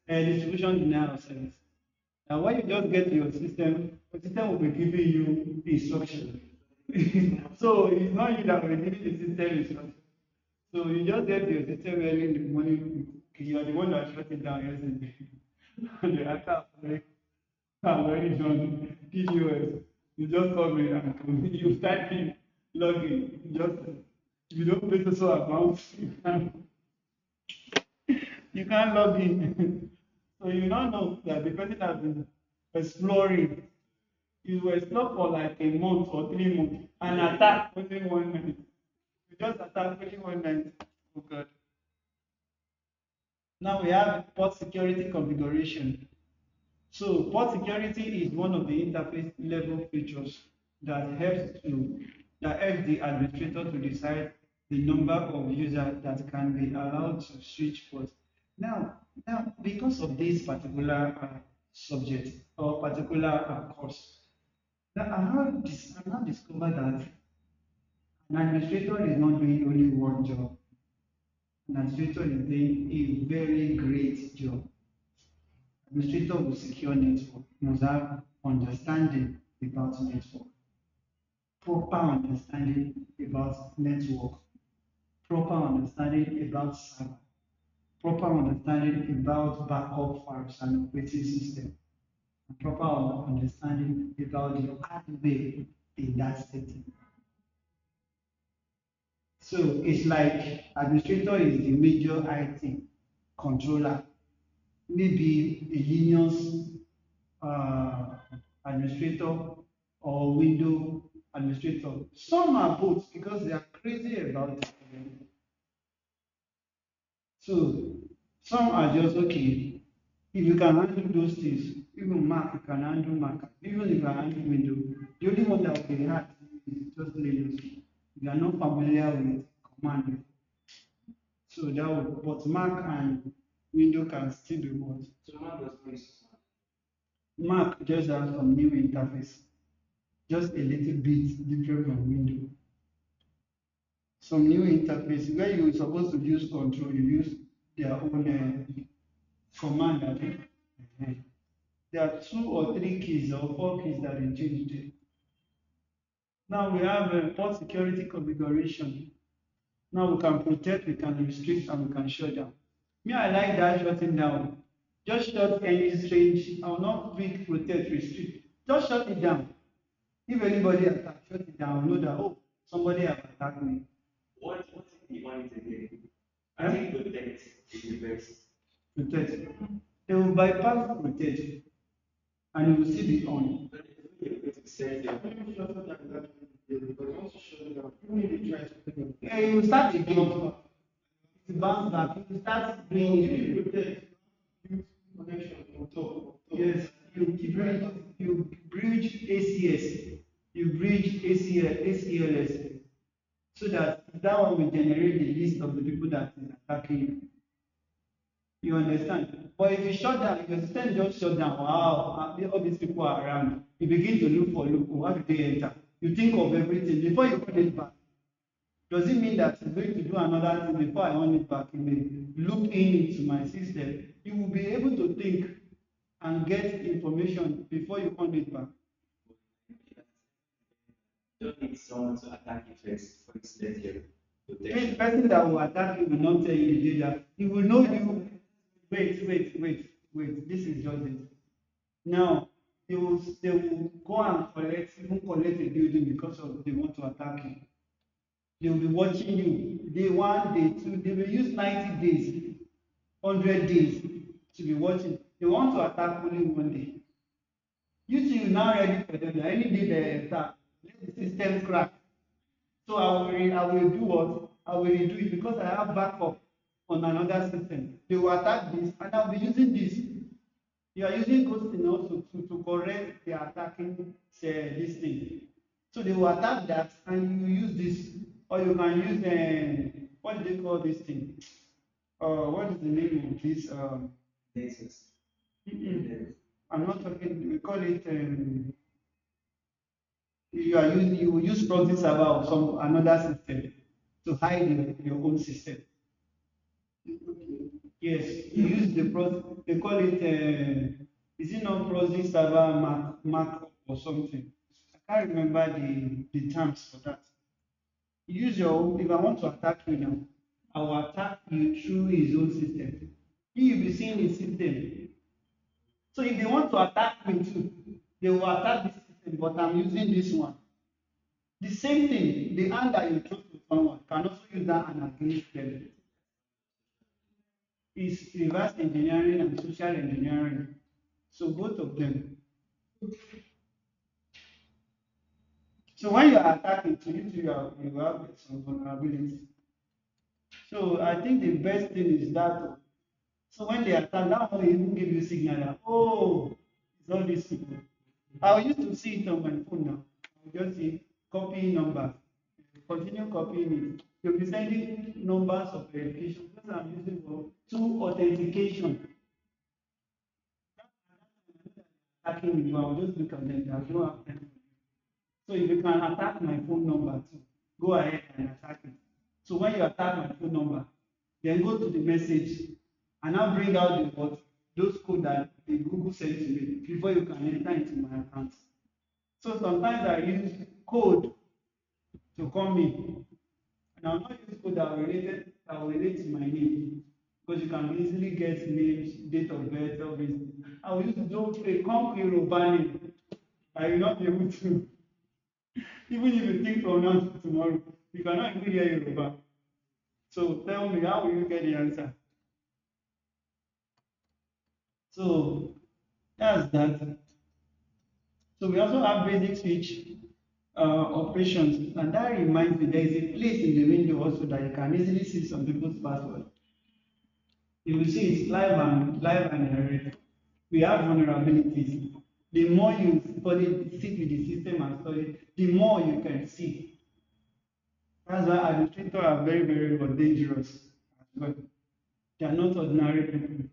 Distribution denial of service. Now, when you just get to your system, the system will be giving you instruction. So it's not you that will be giving the system instruction. So you just get to your system early in the morning. You are the one that shut it down yesterday. And the attack, I'm very done. DDoS. You just come in and you type in login. Just if you don't pay so amount, you can't log in. So you now know that the person has been exploring. You will explore for like a month or 3 months and attack only one night. You just attack only one night. Oh God. Now we have port security configuration. So port security is one of the interface level features that helps the administrator to decide the number of users that can be allowed to switch ports. Now, because of this particular subject or particular course, now I now discovered that an administrator is not doing only one job. An administrator is doing a very great job. Administrator will secure network, must have understanding about network. proper understanding about network, proper understanding about server, proper understanding about backup files and operating system, and proper understanding about the hardware in that setting. So it's like administrator is the major IT controller, maybe a Linux uh, administrator or window administrator. Some are both because they are crazy about it. So some are just okay. If you can handle those things, even Mac, you can handle Mac. Even if you can handle window, the only one that will be hard is just Linux. If you are not familiar with command, so that would, but Mac and window can still be what? So man does not use Mac just has some new interface, just a little bit different from window. Some new interface where you're supposed to use control, you use their own command. I think. There are 2 or 3 keys or 4 keys that they changed. Now we have port security configuration. Now we can protect, we can restrict, and we can shut down. Me, I like that shutting down. Just shut any strange, I will not quick protect, restrict. Just shut it down. If anybody attacks, shut it down. Know that, oh, somebody has attacked me. what if you want it again? I Yeah? think protect is the best. Protect. They will bypass protect and it will still be on. But if you're going to set your But once you shut it down, even if you try to pick up, Yeah, you start again. It bounce back. You start doing if it. you protect, use connection on top. Yes, you bridge ACS, you bridge ACLS, so that that one will generate the list of the people that is attacking you. You understand? But if you shut down, if your system just shut down, wow, all these people are around. You begin to look for loophole. How do they enter? You think of everything before you put it back. Does it mean that it's going to do another thing before I on it back? It may look into my system. You will be able to think and get information before you on it back. you don't need someone to attack you first for you to set your The protection. person that will attack you will not tell you the data. He will know you. Wait. This is just it. Now, they will go and even collect a building because of they want to attack you. They will be watching you. Day one, day two, they will use 90 days, 100 days to be watching. They want to attack only one day. You see, you're now ready for them. Any day they attack, let the system crack. So I will do what? I will redo it because I have backup on another system. They will attack this and I'll be using this. You are using ghosting also to correct the attacking this thing. So they will attack that and you use this. Or you can use what do they call this thing? What is the name of this? Nexus. I'm not talking, we call it you will use proxy server or some another system to hide your own system. Yes, you use the proxy, they call it is it not proxy server Mac or something? I can't remember the terms for that. You use your own, if I want to attack you now, I will attack you through his own system. He will be seeing his system. So if they want to attack me too, they will attack this system, but I'm using this one. The same thing, the hand that you throw to someone can also use that hand against them. It's reverse engineering and social engineering. So both of them. So when you are attacking to you, you have some vulnerability. So I think the best thing is that. So when they attack, that one will even give you signal that, oh, it's all these people. I used to see it on my phone now. I will just see copy numbers. Continue copying it. You'll be sending numbers of verification because I'm using for two authentication. Attacking me, I'll just look at them. I don't have time. So if you can attack my phone number too, go ahead and attack it. So when you attack my phone number, then go to the message and now bring out the what those code that the Google sent to me before you can enter into my account. So sometimes I use code to come in. And I'll not use code that will relate to my name because you can easily get names, date of birth, all this. I will use those a concrete Yoruba name. I will not be able to, even if you think from now to tomorrow, you cannot even hear Yoruba. So tell me, how will you get the answer? So that's that. So we also have basic switch operations, and that reminds me there is a place in the window also that you can easily see some people's password. You will see it's live and direct. We have vulnerabilities. The more you sit with the system and study, the more you can see. That's why administrators are very dangerous as well. They are not ordinary people.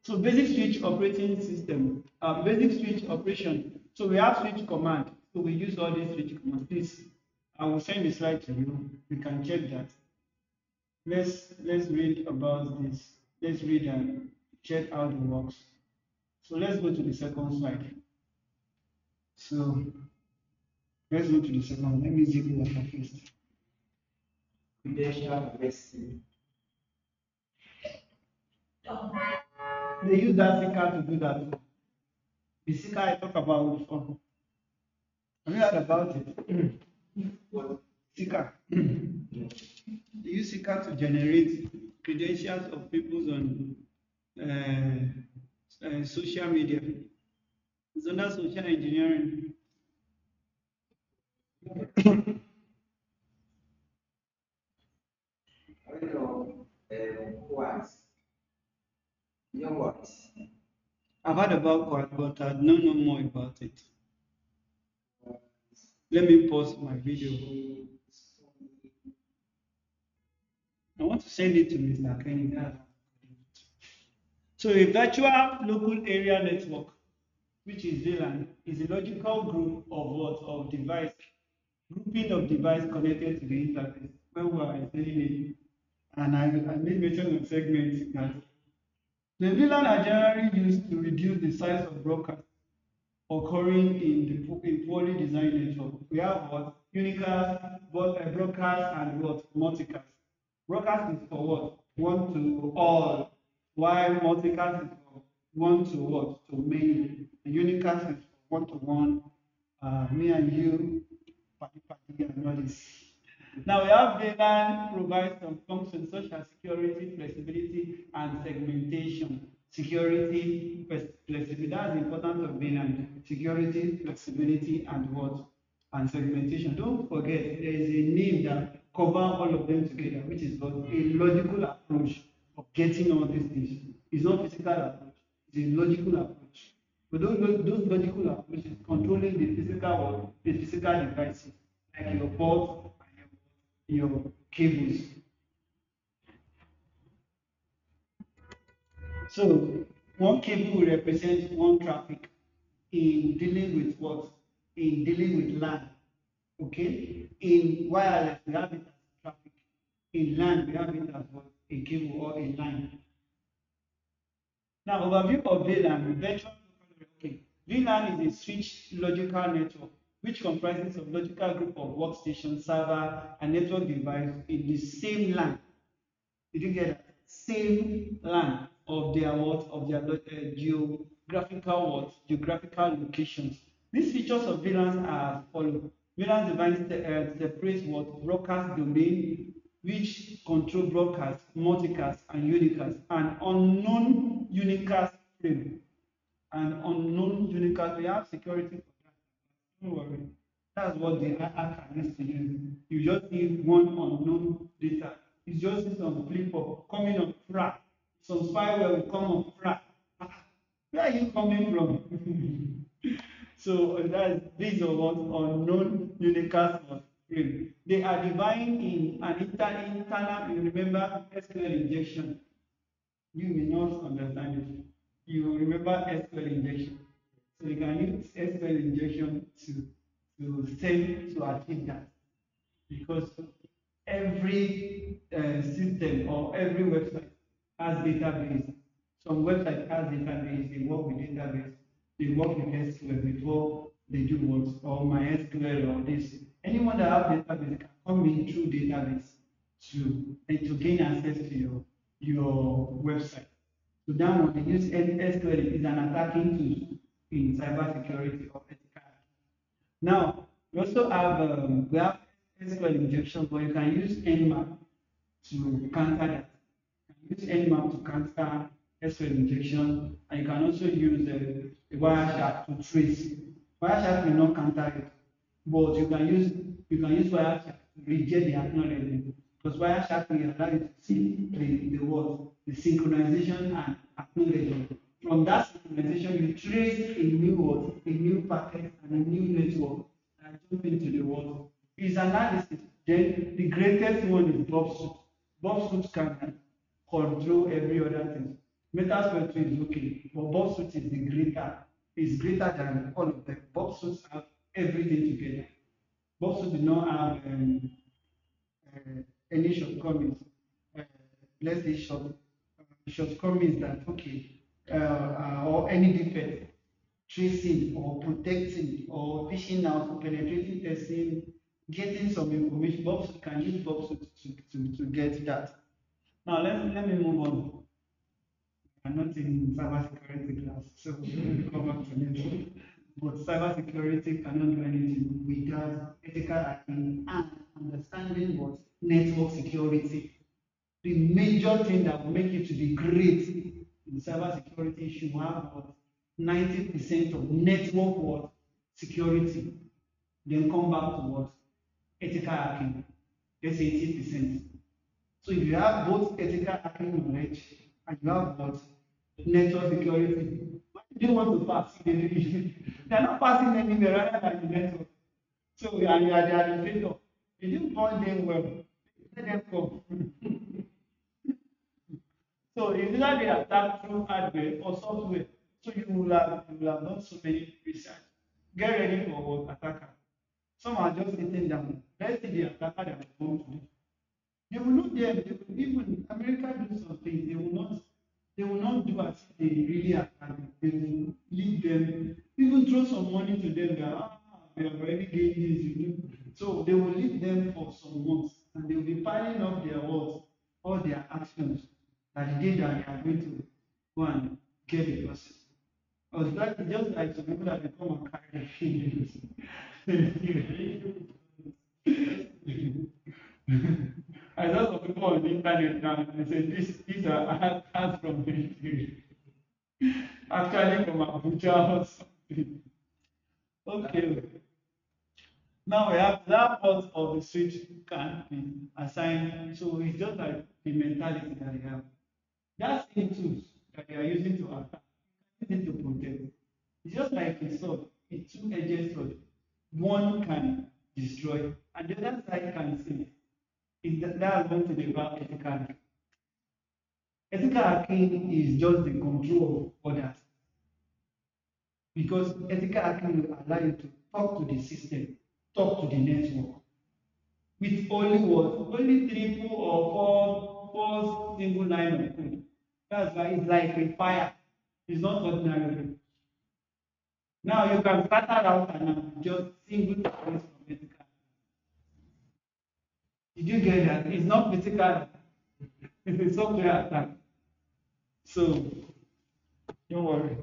So basic switch operating system, basic switch operation. So we have switch command. So we use all these switch commands. Please, I will send the slide to you. You can check that. Let's read about this. Let's read and check how it works. So let's go to the second slide. So let's go to the second one. Let me zip it up first. Credential vesting. They use that sticker to do that. The sticker I talked about before. Have you heard about it? What? Sticker. They use sticker to generate credentials of people's on social media. It's under social engineering. I don't know what. You know what? I've heard about Quack, but I don't know more about it. Let me pause my video. I want to send it to Mr. Kenny. So a virtual local area network, which is VLAN, is a logical group of what? Of device, grouping of device connected to the interface. When we are explaining it, and I made mention of segments that the VLAN are generally used to reduce the size of broadcast occurring in a poorly designed network. We have what? Unicast, broadcast, and what? Multicast. Broadcast is for what? One to all, while multicast is for one to what? To many. And unicast is for one to one, me and you, party, and all this. Now we have VLAN provides some functions such as security, flexibility, and segmentation. Security, flexibility, that's the importance of VLAN. Security, flexibility, and what? And segmentation. Don't forget, there is a name that cover all of them together, which is what? A logical approach of getting all these things. It's not physical approach, it's a logical approach. But those logical approaches controlling the physical world, the physical devices, like your port and your cables. So one cable will represent one traffic in dealing with what? In dealing with LAN. Okay? In wireless, we have it as traffic. In LAN, we have it as what? A cable or a line. Now, overview of VLAN, virtual local. Okay. VLAN is a switched logical network which comprises of logical group of workstation, server, and network device in the same LAN. Did you get that? Same LAN of their what? Of their geographical what? Geographical locations. These features of VLANs are as follows. VLAN device separates what? Broadcast domain, which control broadcast, multicast, and unicast, and unknown unicast frame. And unknown unicast, we have security for that. Don't worry. That's what the hacker needs to use. You just need one unknown data. It's just some flip up coming up fra. Some spyware will come up fra. Where are you coming from? So that these are what unknown unicast frame. They are defined in an internal, you remember SQL injection. You may not understand it. You remember SQL injection. So you can use SQL injection to send to achieve that. Because every system or every website has database. Some website has database, they work with database, they work with SQL before they do what or MySQL or this. Anyone that have database can come in through database to gain access to your website. So that one they use SQL is an attacking tool in cybersecurity or ethical. Now we have SQL injection, but you can use Nmap to counter that. You can use Nmap to counter SQL injection, and you can also use Wireshark to trace. Wireshark will not counter it, but you can use Wireshark to reject the acknowledgement, because Wireshark will allow you to see the word, the synchronization and acknowledgement. From that synchronization, you trace a new word, a new packet, and a new network, and jump into the world. It's analysis. Then the greatest one is Bob Suit. Bob Suit can control every other thing. Metasploit is okay, but Bob Suit is greater than all of them. Bob Suits have everything together. Bob Suit do not have any shortcomings. Uh, let's say shortcomings that or any defect, tracing or protecting or fishing out, penetrating testing, getting some information. Bob Suit can use Bob Suit to get that. Now let me move on. I'm not in cybersecurity class, so we'll come back to it. But cybersecurity cannot do anything without ethical hacking and understanding what network security. The major thing that will make you to be great in cybersecurity should have what 90% of network what security. Then come back to what ethical hacking. Let's say 80%. So if you have both ethical hacking knowledge and you have what network security, why do you want to pass? They are not passing anywhere rather than the network. So and you are the administrator. You didn't want them well. Let them come. So it's either they attack through hardware or software. So you will have done so many research. Get ready for what attacker. Some are just sitting down. Let's see the attacker that will come to them. They will not dare, they will even America do something, they will not do as if they really are having. They will leave them, even throw some money to them that we have already gained this, you know. So they will leave them for some months and they will be piling up their words, all their actions that the day that they are going to go and get the person. Or that just like some people that they come and carry the feelings. I saw some people on the internet now and they say these are ads from Nigeria. Actually from Abuja or something. Okay. Now we have that part of the switch can be assigned. So it's just like the mentality that they have. That's the tools that they are using to attack, using to protect. It's just like a sword, a two-edged sword. One can destroy, and the other side can save. That's going to be about ethical hacking. Ethical hacking is just the control of others because ethical hacking will allow you to talk to the system, talk to the network with only what? Only triple or four single line of code. That's why it's like a fire. It's not ordinary. Now you can scatter out and just single sequence from ethical. Did you get that? It's not physical, it's a software attack. So don't worry.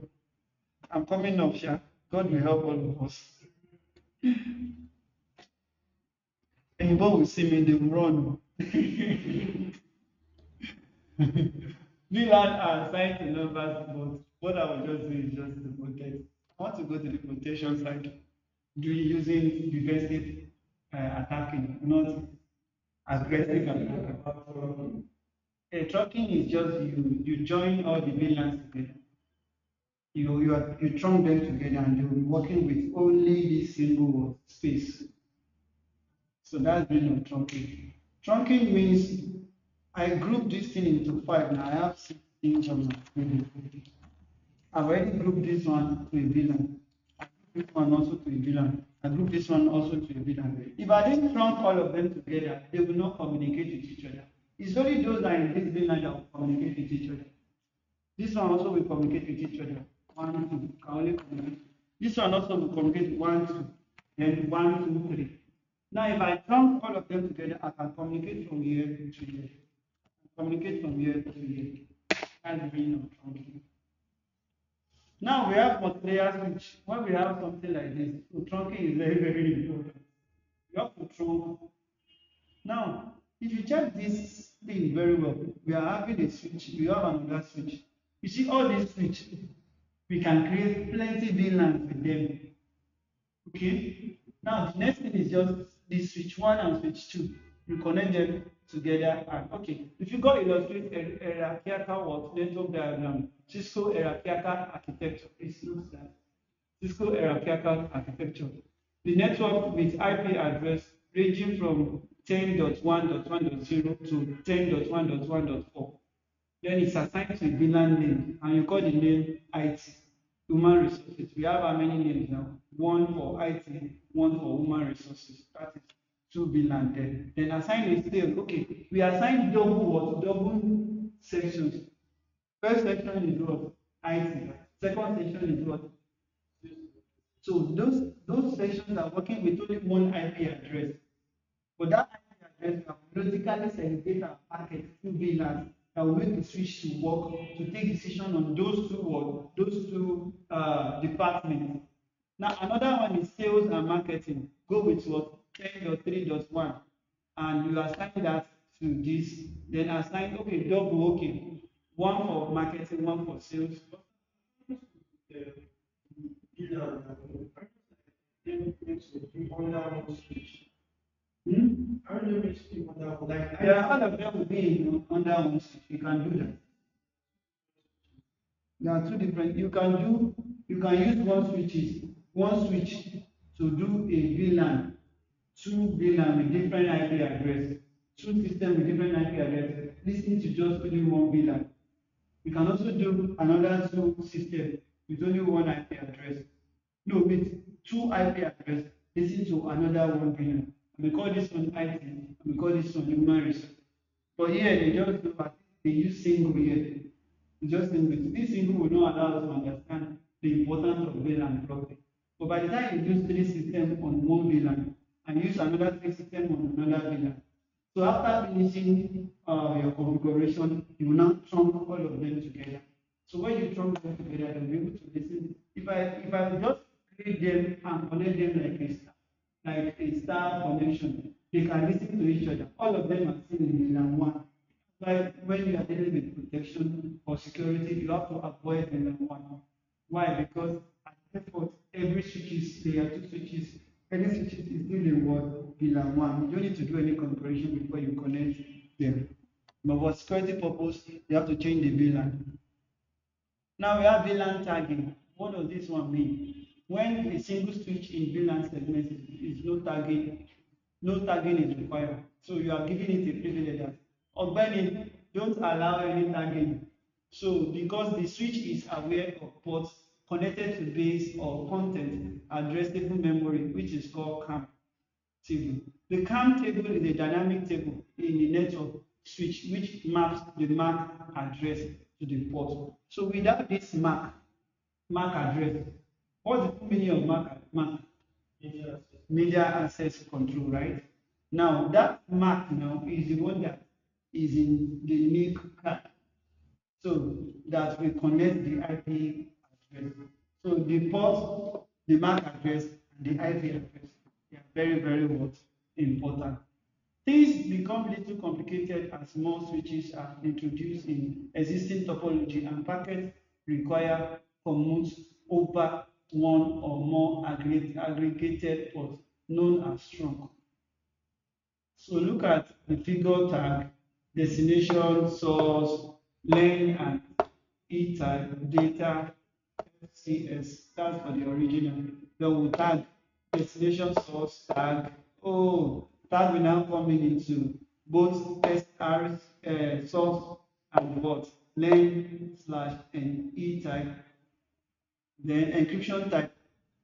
I'm coming up here. God will help all of us. Anybody will see me, they will run. Vlan are assigned to numbers, but what I will just do is just to protect. I want to go to the protection side, using defensive attacking, not aggressive attacking. Tracking is just you join all the VLANs together. You trunk them together and you'll be working with only this single space. So that's meaning of trunking. Trunking means I group this thing into five. Now I have 6 things on my screen. I've already grouped this one to a VLAN. I group this one also to a VLAN. I group this one also to a VLAN. If I didn't trunk all of them together, they will not communicate with each other. It's only those that are in this VLAN that will communicate with each other. This one also will communicate with each other. 1, 2, can only communicate. This one also will communicate 1, 2, then 1, 2, 3. Now, if I trunk all of them together, I can communicate from here to here. Communicate from here to here. That's the meaning of trunking. Now we have multi-layer switch. When we have something like this, so trunking is very, very important. You have to trunk. Now, if you check this thing very well, we are having a switch, we have another switch. You see all these switch, we can create plenty VLANs with them. Okay. Now the next thing is just this switch one and switch two. You connect them together and okay. If you go illustrate a hierarchical what network diagram, Cisco hierarchical architecture, it looks like Cisco hierarchical architecture. The network with IP address ranging from 10.1.1.0 to 10.1.1.4. Then it's assigned to a VLAN name, and you call the name IT, human resources. We have how many names now? One for IT, one for human resources. That is two VLAN there. Then assign a sale. Okay, we assign double what? Double sections. First section is what? IT. Second section is what? So those sections are working with only one IP address. But that IP address can logically segregate our packet through VLANs that will make the switch to work to take decision on those two departments. Now another one is sales and marketing. Go with what 10.3.1, and you assign that to this. Then assign okay double okay, one for marketing, one for sales. Hmm? Yeah, all of them will be under one switch. You can do that. There are two different. You can use one switch to do a VLAN, two VLAN with different IP address, two system with different IP address. Listen to just only one VLAN. You can also do another two system with only one IP address. No, with two IP address. Listen to another one VLAN. We call this one IT, and we call this one human resource. But here they just do they use single here. Just single. This single will not allow us to understand the importance of VLAN properly. But by the time you use three systems on one VLAN and use another three systems on another VLAN, so after finishing your configuration, you will now trunk all of them together. So when you trunk them together, you'll be able to listen. If I just create them and connect them like a star connection, they can listen to each other. All of them are seen in VLAN one. Like when you are dealing with protection or security, you have to avoid VLAN one. Why? Because at default, every switches, there are two switches. Any switches is still in what VLAN one. You don't need to do any configuration before you connect them. But for security purpose, you have to change the VLAN. Now we have VLAN tagging. What does this one mean? When a single switch in VLAN segment is no tagging is required. So you are giving it a privilege that Ogbeni, don't allow any tagging. So because the switch is aware of ports connected to base or content addressable memory, which is called CAM table. The CAM table is a dynamic table in the network switch which maps the MAC address to the port. So without this MAC address, what's the full meaning of MAC? Media access control, right? Now that MAC now is the one that is in the unique card. So that will connect the IP address. So the port, the MAC address, and the IP address, they are very, very what important. Things become little complicated as more switches are introduced in existing topology and packets require commute over one or more aggregated ports known as trunk. So look at the figure tag, destination, source, lane, and E type, data, FCS. That's for the original. Then we tag destination source tag. Oh, tag will now come into both SR source and what lane slash and E type. Then encryption type.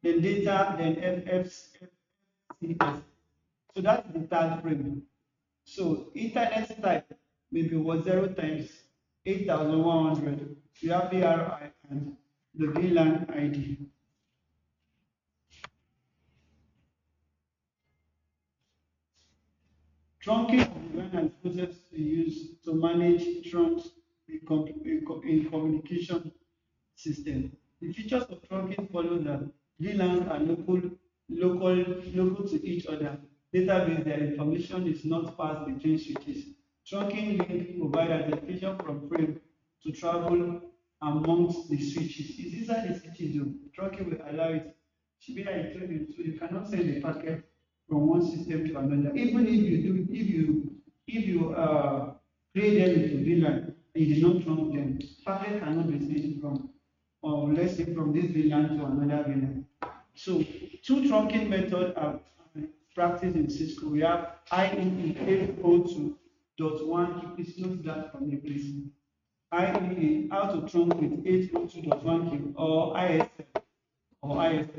Then data. Then FFCS. So that's the tag frame. So Ethernet type maybe was 0 times 8100. You have VRI and the VLAN ID. Trunking is the Vlan process to use to manage trunks in communication system. The features of trunking follow that VLANs are local to each other. Database, their information is not passed between switches. Trunking link provide identification from frame to travel amongst the switches. It's inside the switches, though. Trunking will allow it. Should be like trading, so you cannot send a packet from one system to another. Even if you create them into VLAN and you do not trunk them, packet cannot be sent from let's say from this VLAN to another VLAN. So two trunking methods are practiced in Cisco. We have IEE 802.1. Please note that from the please. IEE, how to trunk with 802.1 or ISF.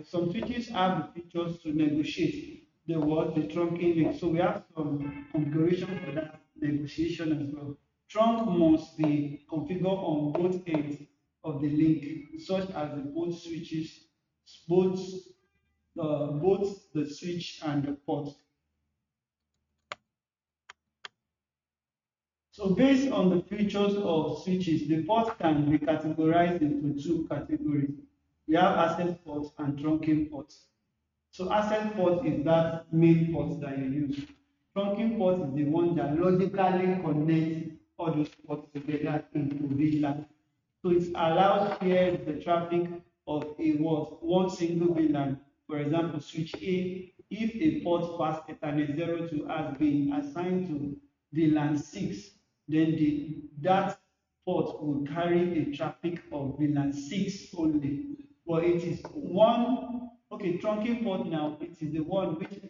Some switches have the features to negotiate the trunking link. So we have some configuration for that negotiation as well. Trunk must be configured on both ends of the link, such as the both switches, both both the switch and the port. So based on the features of switches, the port can be categorized into two categories. We have access ports and trunking ports. So access port is that main port that you use. Trunking port is the one that logically connects all those ports together into VLAN. So it allows here the traffic of a one single VLAN. For example, switch A, if a port pass Ethernet 02 has been assigned to VLAN 6, then that port will carry a traffic of VLAN 6 only. But it is one, okay, trunking port now, it is the one which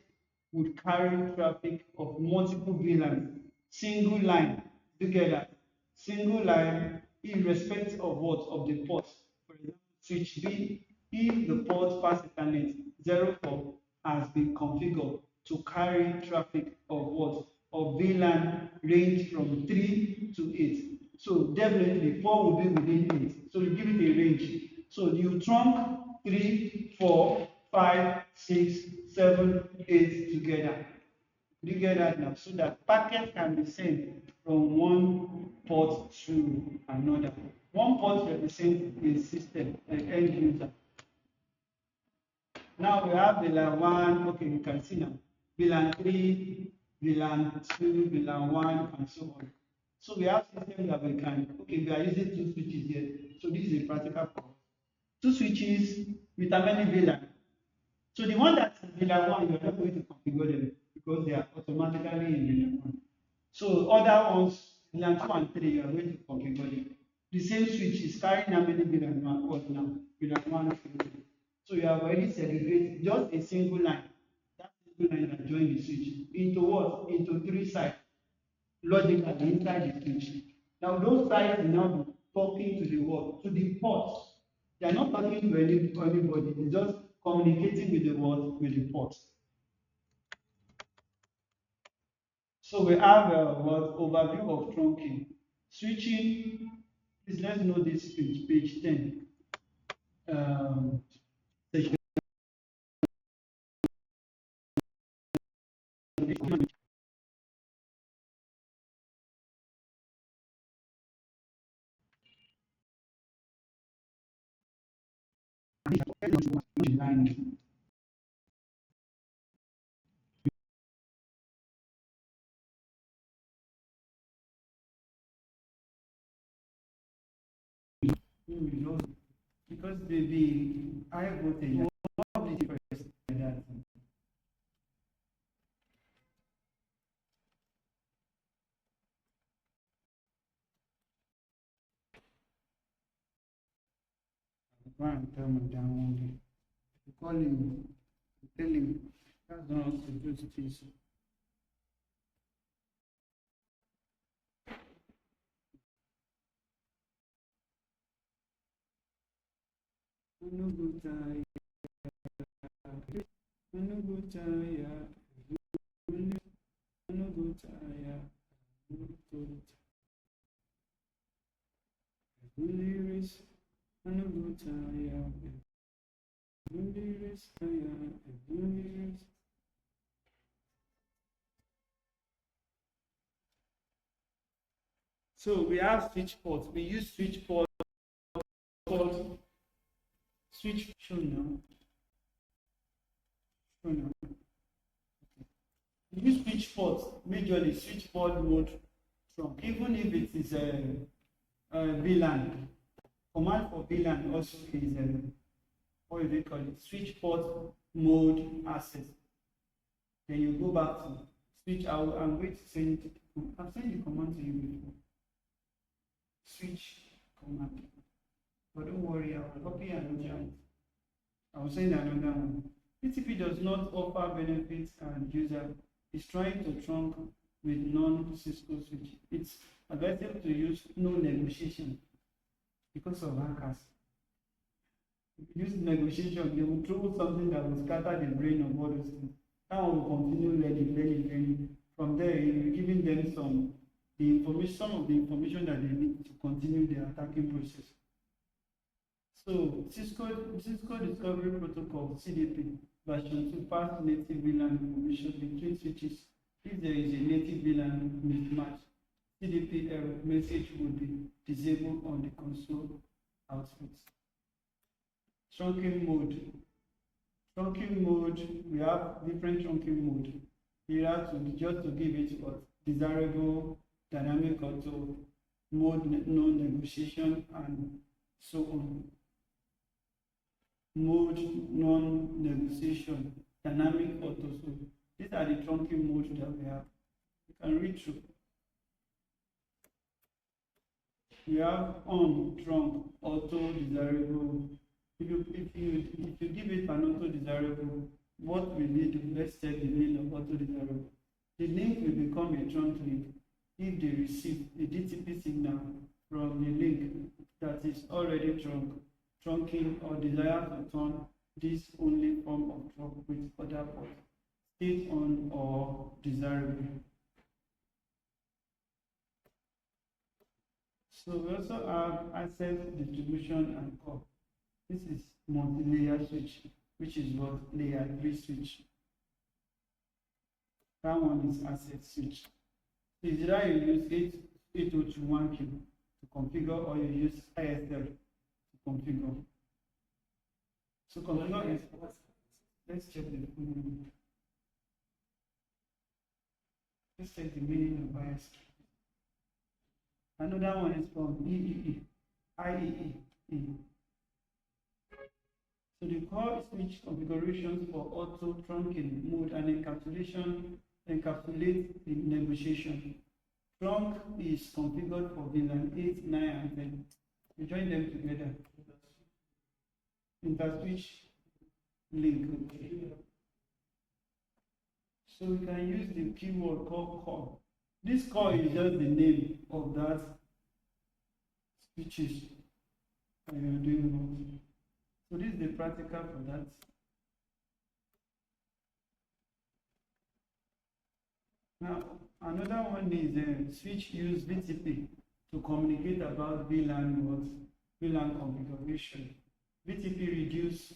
would carry traffic of multiple VLANs, single line together, single line irrespective of what of the port. For example, switch B, if the port pass Ethernet 04 has been configured to carry traffic of what of VLAN range from 3 to 8. So definitely 4 will be within 8. So you give it a range. So you trunk 3, 4, 5, 6, 7, 8 together. Together now, so that packet can be sent from one port to another. One port represents a system, an end user. Now we have VLAN 1, okay, you can see now. VLAN 3, VLAN 2, VLAN 1, and so on. So we have systems that we can, okay, we are using two switches here. So this is a practical problem. Two switches with how many VLAN? So the one that's in VLAN 1, you are not going to configure them because they are automatically in VLAN 1. So other ones, VLAN 2 and 3, you are going to configure them. The same switch is carrying how many VLAN 1 now? VLAN 1, 2, 3. So you have already segregated just a single line. That single line that join the switch into what? Into three sides. Logically inside the switch. Now those sides will now be talking to the what? To the port. They are not talking to anybody. It's just communicating with the what? With the port. So we have what overview of trunking. Switching. Please let's know this page 10. Section line. Because the high voltage, what is the difference in that? Go and tell my dad one day. You call him, tell him that's not to do this. I no go tire. I no go tire. I no go tire. Lyrics, I no go tire. Lyrics, tire. Lyrics. So we have switch ports. We use switch port called switch show now. Show now. We use switch ports, majorly switch port mode trunk, even if it is a VLAN. Command for VLAN also is what do they call it? Switch port mode access. Then you go back to switch out and wait to send it. I've sent the command to you before. Switch command. But don't worry, I will copy another one. I will send another one. PTP does not offer benefits and user is trying to trunk with non-Cisco switch. It's advisable to use no negotiation because of hackers. Use negotiation, they will throw something that will scatter the brain of all those things. That one will continue learning. From there, you're giving them some of the information that they need to continue their attacking process. So Cisco Discovery Protocol (CDP) version 2 pass native VLAN information between switches. If there is a native VLAN mismatch, CDP error message will be disabled on the console output. Trunking mode. Trunking mode, we have different trunking mode. Here just to give it what desirable, dynamic auto, mode no negotiation, and so on. Mode non-negotiation, dynamic auto. So these are the trunking modes that we have. You can read through. We have on trunk auto desirable. If you give it an auto desirable, what we need to let's check the meaning of auto desirable. The link will become a trunk link if they receive a DTP signal from the link that is already trunking or desire to turn this only form of trunk with other ports, state on or desirable. So we also have access, distribution, and core. This is multi-layer switch, which is what layer 3 switch. That one is access switch. So either you use 8021Q to configure or you use ISL to configure. So configure is, let's check the meaning. Let's check the meaning of ISL. Another one is from IEE. So the core switch configurations for auto trunking mode and encapsulate the negotiation. Trunk is configured for VLAN 8, 9, and 10. You join them together. Interswitch link. So we can use the keyword called core. This core is just the name of that switches that you are doing what. So this is the practical for that. Now, another one is switch use VTP to communicate about VLAN configuration. VTP reduce.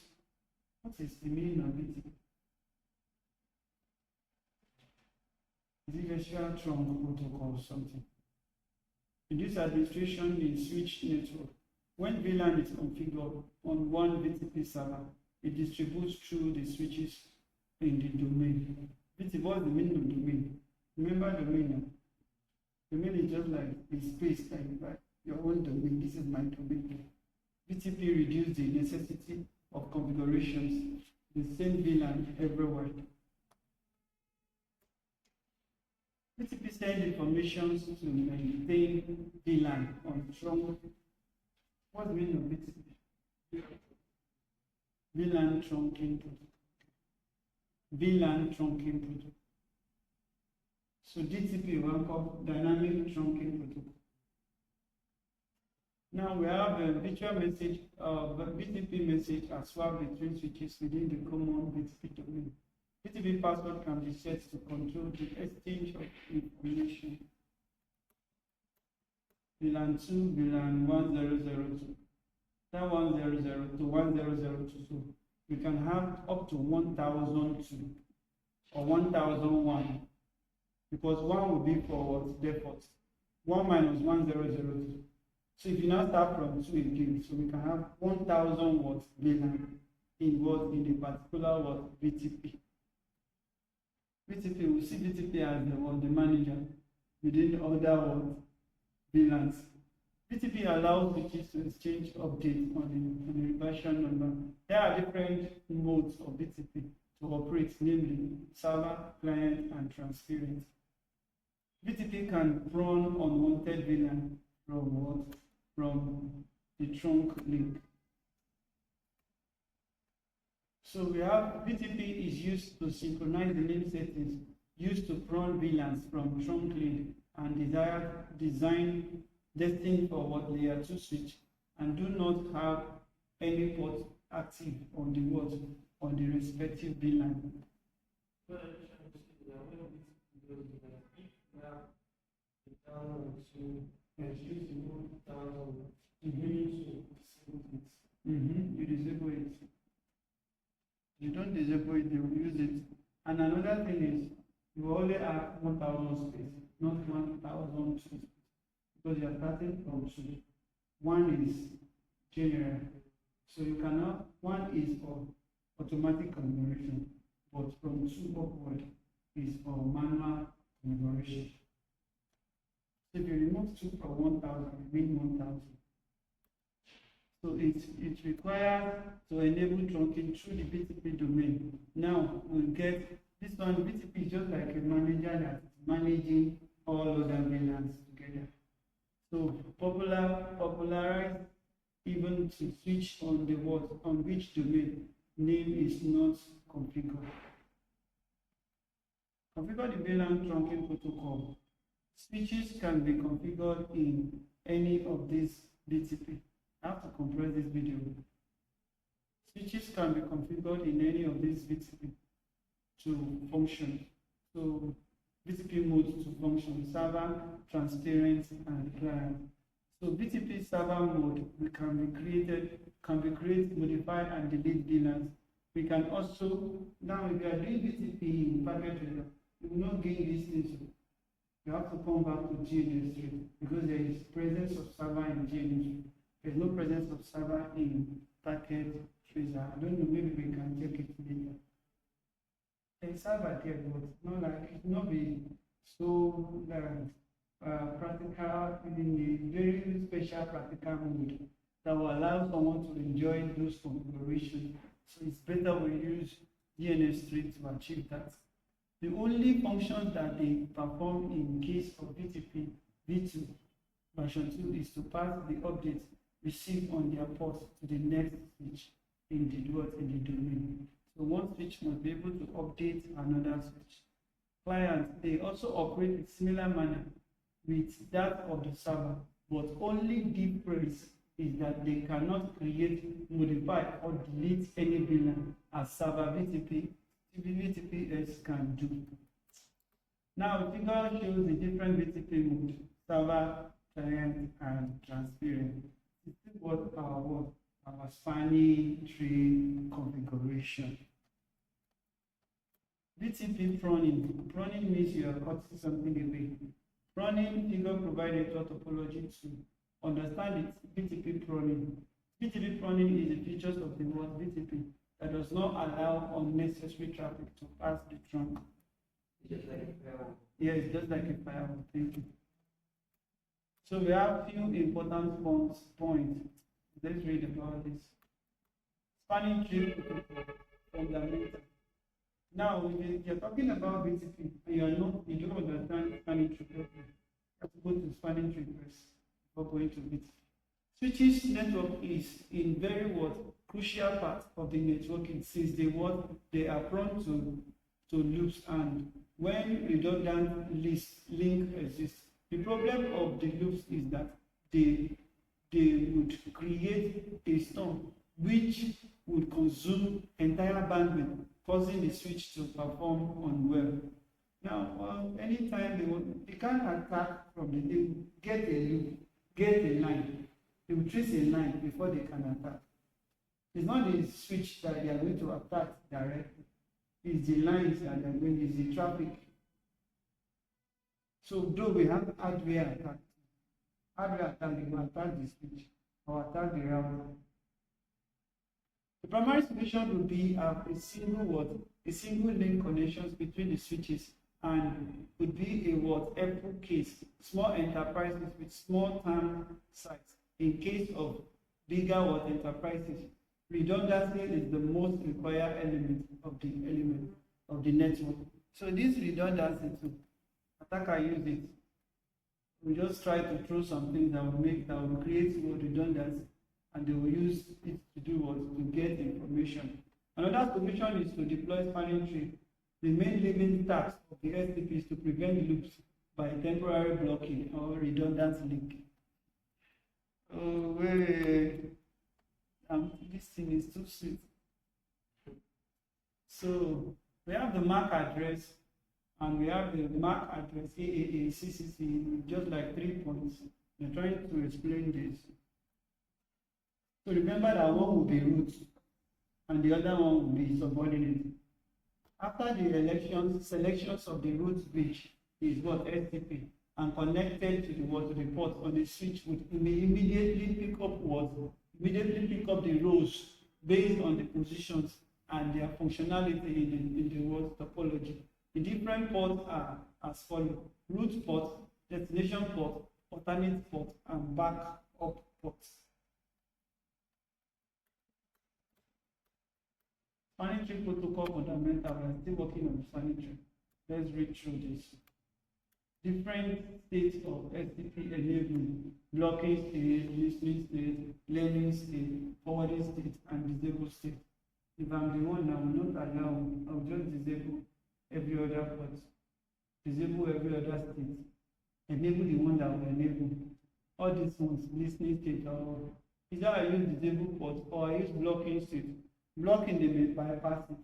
What is the meaning of VTP? Is it virtual trunk protocol or something? Reduce administration in switch network. When VLAN is configured on one VTP server, it distributes through the switches in the domain. VTP, what's the meaning of domain? Remember domain. Domain is just like a space, like your own domain. This is my domain. VTP reduces the necessity of configurations, the same VLAN everywhere. VTP sends information to maintain VLAN on trunk. What's the meaning of VTP? VLAN trunking protocol. VLAN trunking protocol. So DTP will call dynamic trunking protocol. Now we have a virtual message, VTP message as swapped between switches within the common VTP domain. VTP password can be set to control the exchange of information. VLAN 2, VLAN 1002. That 1002 to 1002. So we can have up to 1002 or 1001 because one will be for default. 1 minus 1002. So if you now start from 2 again, so we can have 1000 watts VLAN in what, in a particular what, VTP. VTP, we see VTP as the manager within other what, VLANs. VTP allows switches to exchange updates on the version number. There are different modes of VTP to operate, namely server, client, and transparent. VTP can run unwanted VLAN from what? From the trunk link. So we have VTP is used to synchronize the name settings used to run VLANs from trunk link and design destined for what layer 2 switch and do not have any port active on the what, on the respective VLAN. You disable it. You don't disable it, they will use it. And another thing is, you only have 1000 space, not 1000 space, because you are starting from 2. 1 is general, so you cannot. 1 is for automatic configuration, but from 2 upward is for manual configuration. So if you remove 2 from 1000, you mean 1000. So it requires to enable trunking through the BTP domain. Now we'll get this one. BTP is just like a manager that is managing all other VLANs together. So popularized even to switch on the what, on which domain name is not configured. Configure the VLAN trunking protocol. Switches can be configured in any of these BTP. I have to compress this video. Switches can be configured in any of these BTP to function. So BTP modes to function: server, transparent, and client. So BTP server mode can be created, modified, and delete VLANs. We can also, now if you are doing BTP in packet trader, you will not gain these things. You have to come back to GNS3 because there is presence of server in GNS3. There's no presence of server in packet tracer. I don't know, maybe we can check it later. There's server there, but not like it not be so practical in a very special practical mode that will allow someone to enjoy those configurations. So it's better we use DNS3 to achieve that. The only function that they perform in case of BTP v2 version 2 is to pass the updates received on their port to the next switch in the domain. So one switch must be able to update another switch. Clients, they also operate in similar manner with that of the server, but only difference is that they cannot create, modify, or delete any VLAN as server VTPs can do. Now, the figure shows the different VTP modes: server, client, and transparent. This is what our spanning tree configuration. BTP pruning. Pruning means you are cutting something away. Pruning figure provides a topology to understand it. BTP pruning. BTP pruning is the features of the word BTP that does not allow unnecessary traffic to pass the trunk. Just like a firewall. Yeah, it's just like a firewall. Thank you. So we have few important points. Let's read about this. Spanning tree protocol, fundamental. Now, if you're talking about BTP and you don't understand spanning tree protocol, you have to go to spanning tree first before going to BTP. Switches network is in very crucial part of the networking, since they are prone to loops, and when redundant link exists. The problem of the loops is that they would create a storm which would consume entire bandwidth, causing the switch to perform unwell. Now, anytime they can't attack from they get a loop, get a line. They will trace a line before they can attack. It's not the switch that they are going to attack directly. It's the lines that they are going, it's the traffic. So though we have hardware attack How do you attack the attack the switch or attack the router? The primary solution would be a single what? A single link connections between the switches and would be a what? Apple case. Small enterprises with small town sites. In case of bigger what enterprises, redundancy is the most required element of the network. So this redundancy too, attacker use it. We just try to throw some things that will create redundancy, and they will use it to do what? To get information. Another solution is to deploy spanning tree. The main living task of the STP is to prevent loops by temporary blocking or redundant link. Oh wait, this thing is too sweet. So we have the MAC address and we have the MAC address AAA CCC, just like 3 points. We're trying to explain this. So remember that one will be root and the other one will be subordinate. After the selections of the root bridge is what STP and connected to the port on the switch would immediately pick up the rows based on the positions and their functionality in the word topology. The different ports are as follows: root port, destination port, alternate port, and backup ports. Spanning tree protocol fundamental. We are still working on the spanning tree. Let's read through this. Different states of STP enabling: blocking state, listening state, learning state, forwarding state, and disable state. If I'm the one, I will not allow, I will just disable every other port, disable every other state, enable the one that will enable. All these ones, listening state, or either I use disable port or I use blocking state. Blocking the bypass it.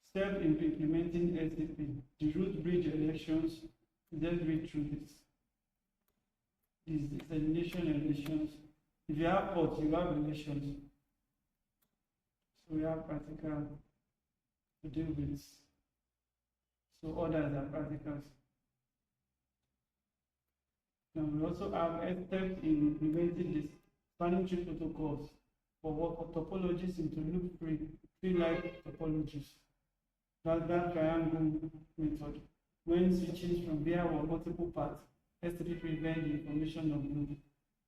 Step in implementing STP, the root bridge elections. Let's read through this. This dissemination elections. If you have ports, you have elections. So we have practical to deal with. So others are practicals. And we also have steps in implementing this spanning tree protocols for work of topologies into loop tree-like topologies. That triangle method. When switching from via or multiple paths, STP prevent the information of loop.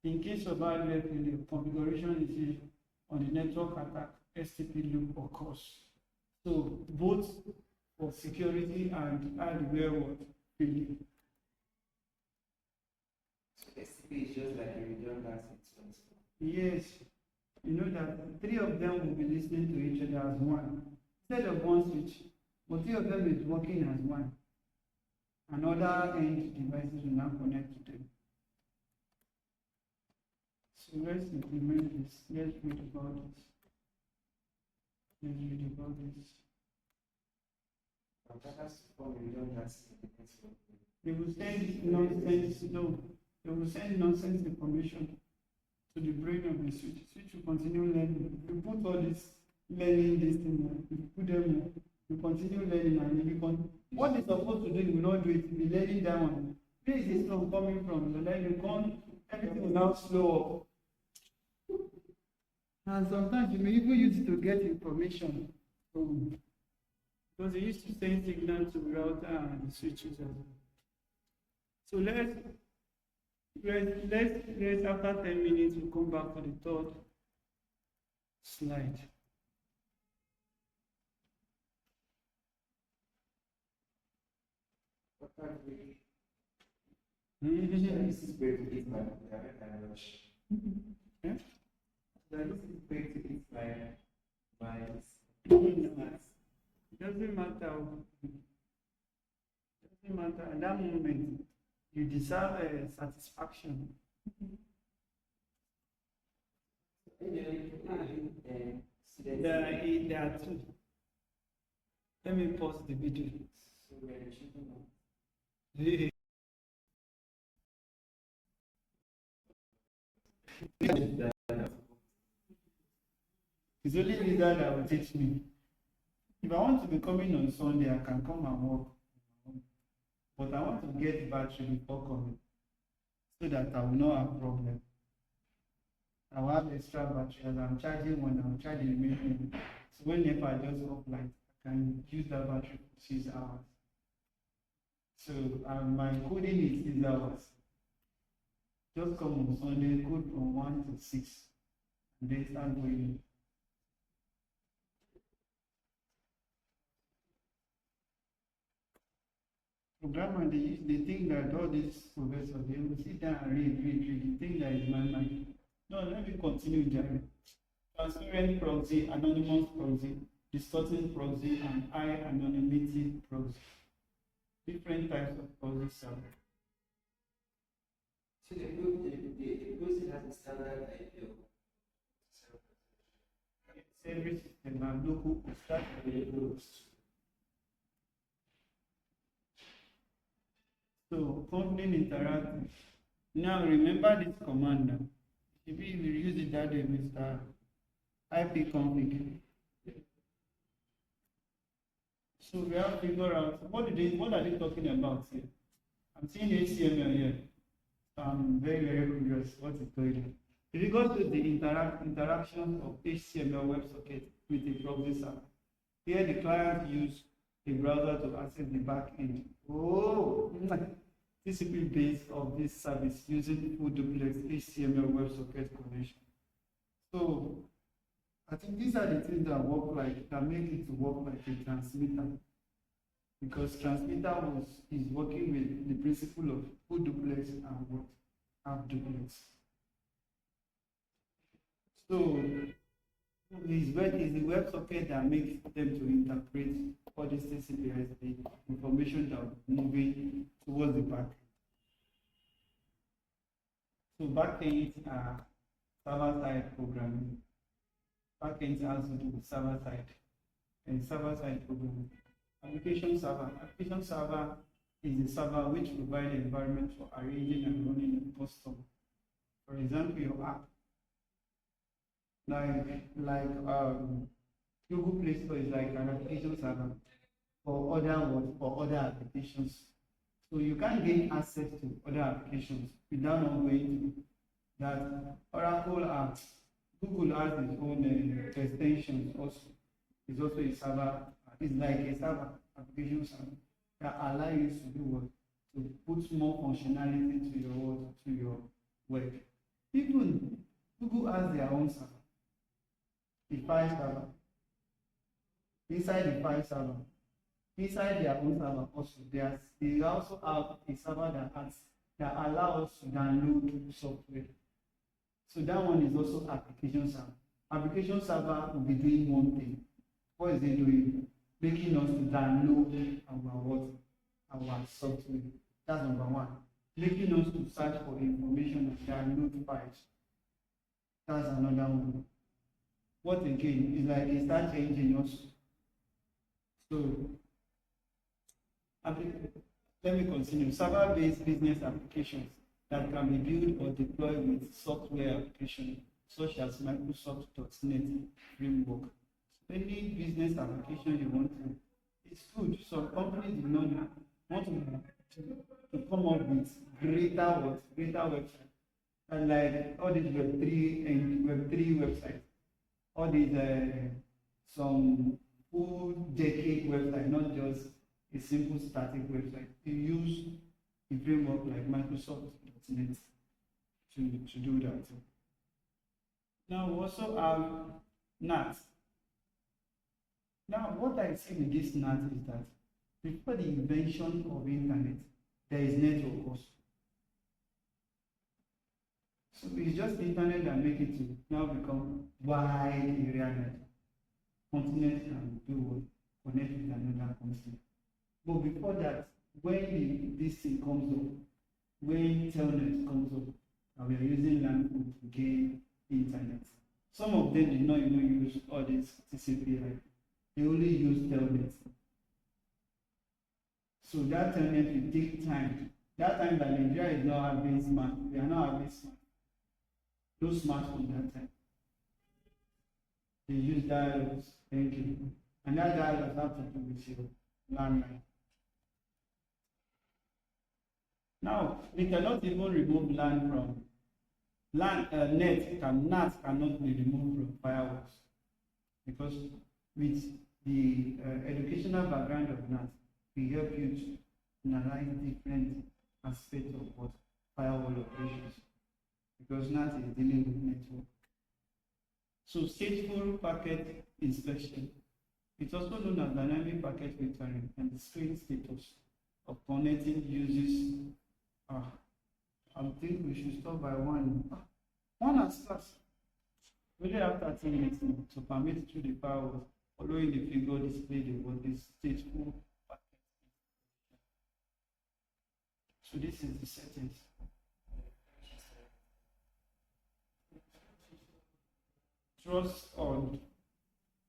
In case of hardware failure, configuration is used on the network attack, STP loop occurs. So both for security and hardware failure. So STP is just like a redundancy. Yes, you know that 3 of them will be listening to each other as one. Instead of one switch, but 3 of them is working as one. Another end devices will now connect to them. So let's implement this. Let's read about this. Let's read about this. They will send nonsense. No, they will send nonsense information to the brain of the switch. Switch will continue learning. If you put all this learning, this thing, if you put them, you continue learning, and what it's supposed to do, you will not do it. You'll be learning that one. Where is this from coming from? So then everything will now slow up. And sometimes you may even use it to get information from, because they used to send signal to router and the switches as well. So let's after 10 minutes we'll come back to the third slide. This is going to eat my rush. Yeah? This is going to eat my It doesn't matter. Doesn't matter. At that moment, you deserve satisfaction. There are 2. Let me pause the video. It's only leader that will teach me. If I want to be coming on Sunday, I can come and work. but I want to get battery before coming so that I will not have problem. I will have extra battery as I'm charging one, I will charge the remaining. So whenever I just off light, I can use that battery for 6 hours. So my coding is 6 hours. Just come on Sunday, code from 1 to 6, and then start going. Programmer, they think that all these professors, they will sit down and read. They think that is my mind. No, let me continue there. Transparent proxy, anonymous proxy, distorting proxy, and high anonymity proxy. Different types of proxy server. So the proxy has a standard IP of Every system and local start so company interactive. Now remember this command now. If you use it that way, Mr. IP config. So we have to figure out what are they talking about here? I'm seeing HTML here. I'm very curious what is going on. If you go to the interaction of HTML WebSocket with a proxy server, here the client use a browser to access the backend. Oh, TCP base of this service using full duplex HTML WebSocket connection. So I think these are the things that make it work like a transmitter. Because transmitter is working with the principle of full duplex and what? Half duplex. So it's the WebSocket that makes them to interpret all this TCP/IP the information that moving towards the back. So backends are server-side programming. Backends also do server-side and server-side programming. Application server is a server which provides an environment for arranging and running a custom. For example, your app. Google Play Store is like an application server for other applications. So you can't gain access to other applications without not going to that. Oracle apps. Google has its own extensions also. It's also a server. It's like a server application server that allow you to do what? To put more functionality to your web. Even Google has their own server. The file server. Inside the file server, inside their own server also, they also have a server that allows us to download software. So that one is also application server. Application server will be doing one thing. What is it doing? Making us to download our software. That's number one. Making us to search for information and download files. That's another one. What again is like a search engine also. So let me continue. Server-based business applications that can be built or deployed with software applications such as Microsoft.NET framework. Any business application you want to, it's good. Some companies do not want to come up with greater websites. And like all these Web3 and Web3 websites, all these some full decade website, not just a simple static website. You use a framework like Microsoft.NET to do that. Now we also have NAT. Now what I see with this NAT is that before the invention of internet, there is network also. So it's just the internet that makes it to now become wide area network. Continent can do what? Connect with another continent. But before that, when this thing comes up, when telnet comes up, and we are using LAN to gain internet. Some of them did not even use all this TCP/IP. They only use telnet. So that telnet will take time. That time that Nigeria is not having smart, we are not having smart. No smartphone that time. They use dialogues. Thank you. And that dialogue has to do with your landline. Now, we cannot even remove LAN from NAT cannot be removed from firewalls because with the educational background of NAT, we help you to analyze different aspects of what firewall operations because NAT is dealing with network. So stateful packet inspection. It's also known as dynamic packet filtering and the screen status of connecting uses. I think we should stop by one. One has started. We only have 30 minutes now to permit through the firewalls following the figure displayed in what is stateful packet. So this is the settings. Trust on.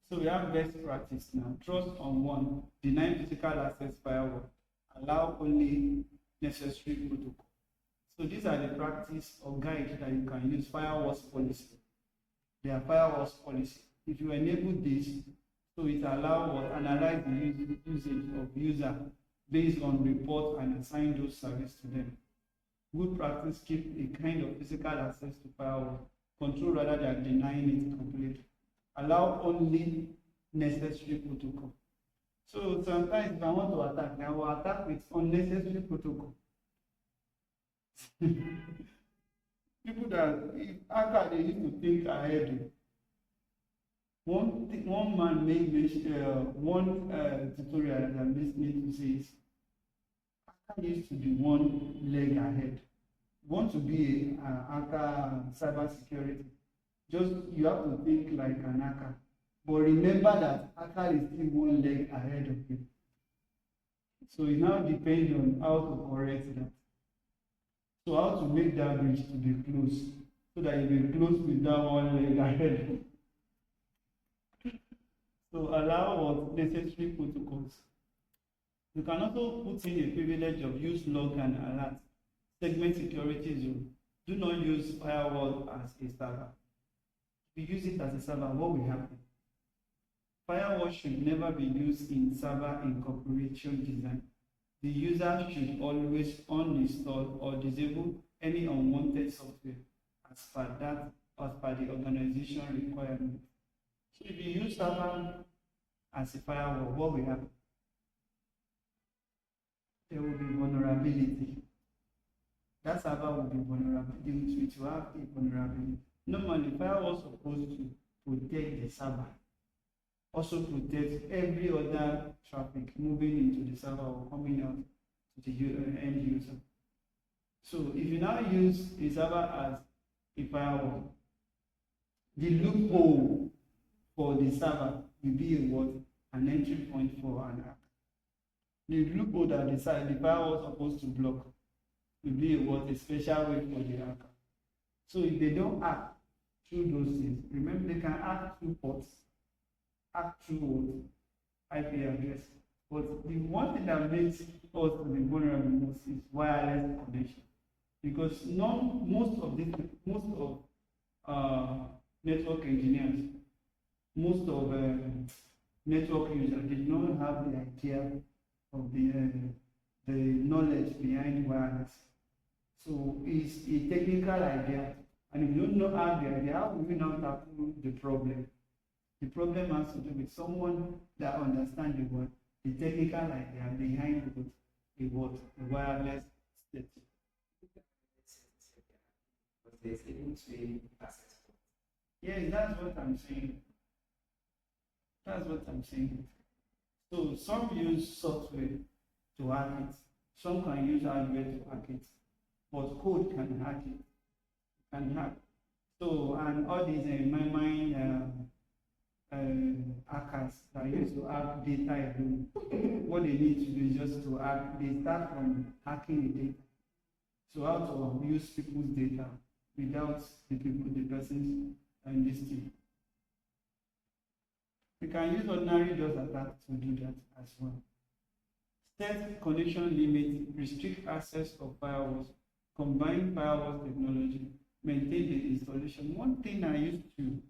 So we have best practice now. Trust on one. Deny physical access firewall. Allow only necessary protocol. So these are the practice or guide that you can use. Firewalls policy. They are firewalls policy. If you enable this, so it allows or analyze the usage of user based on report and assign those services to them. Good practice keep a kind of physical access to firewall. Control rather than denying it completely. Allow only necessary protocol. So sometimes if I want to attack, I will attack with unnecessary protocol. People that hacker they used to think ahead. One man made one tutorial that I'm listening to says hacker used to be one leg ahead. Want to be a hacker cyber security, just you have to think like an hacker. But remember that hacker is still one leg ahead of you. So it now depends on how to correct that. So how to make that bridge to be close so that you be close with that one leg ahead. So allow what necessary protocols. You can also put in a privilege of use log and alert. Segment security zone. Do not use firewall as a server. If you use it as a server, what will happen? Firewall should never be used in server incorporation design. The user should always uninstall or disable any unwanted software as per the organization requirement. So if you use server as a firewall, what will happen? There will be vulnerability. That server will be vulnerable. It will have a vulnerability. Normally, firewall is supposed to protect the server. Also protect every other traffic moving into the server or coming out to the end user. So if you now use a server as a firewall, the loophole for the server will be an entry point for an attack. The loophole that the firewall is supposed to block will be a special way for the hacker. So if they don't act through those things, remember they can act through ports, act through IP address. But the one thing that makes us to be vulnerable most is wireless connection. Because most of network engineers, most of network users did not have the idea of the knowledge behind wireless. So it's a technical idea, and if you don't have the idea, how will you now tackle the problem? The problem has to do with someone that understands the technical idea behind the wireless state. But there's even to access. Yes, that's what I'm saying. That's what I'm saying. So some use software to hack it. Some can use hardware to hack it. But code can hack it. Can hack. So and all these in my mind hackers that used to hack data alone. What they need to do is just to hack. They start from hacking the data. So how to use people's data without the person's and this thing. We can use ordinary DOS attack to do that as well. Set connection limit, restrict access of firewalls, combine firewall technology, maintain the installation. One thing I used to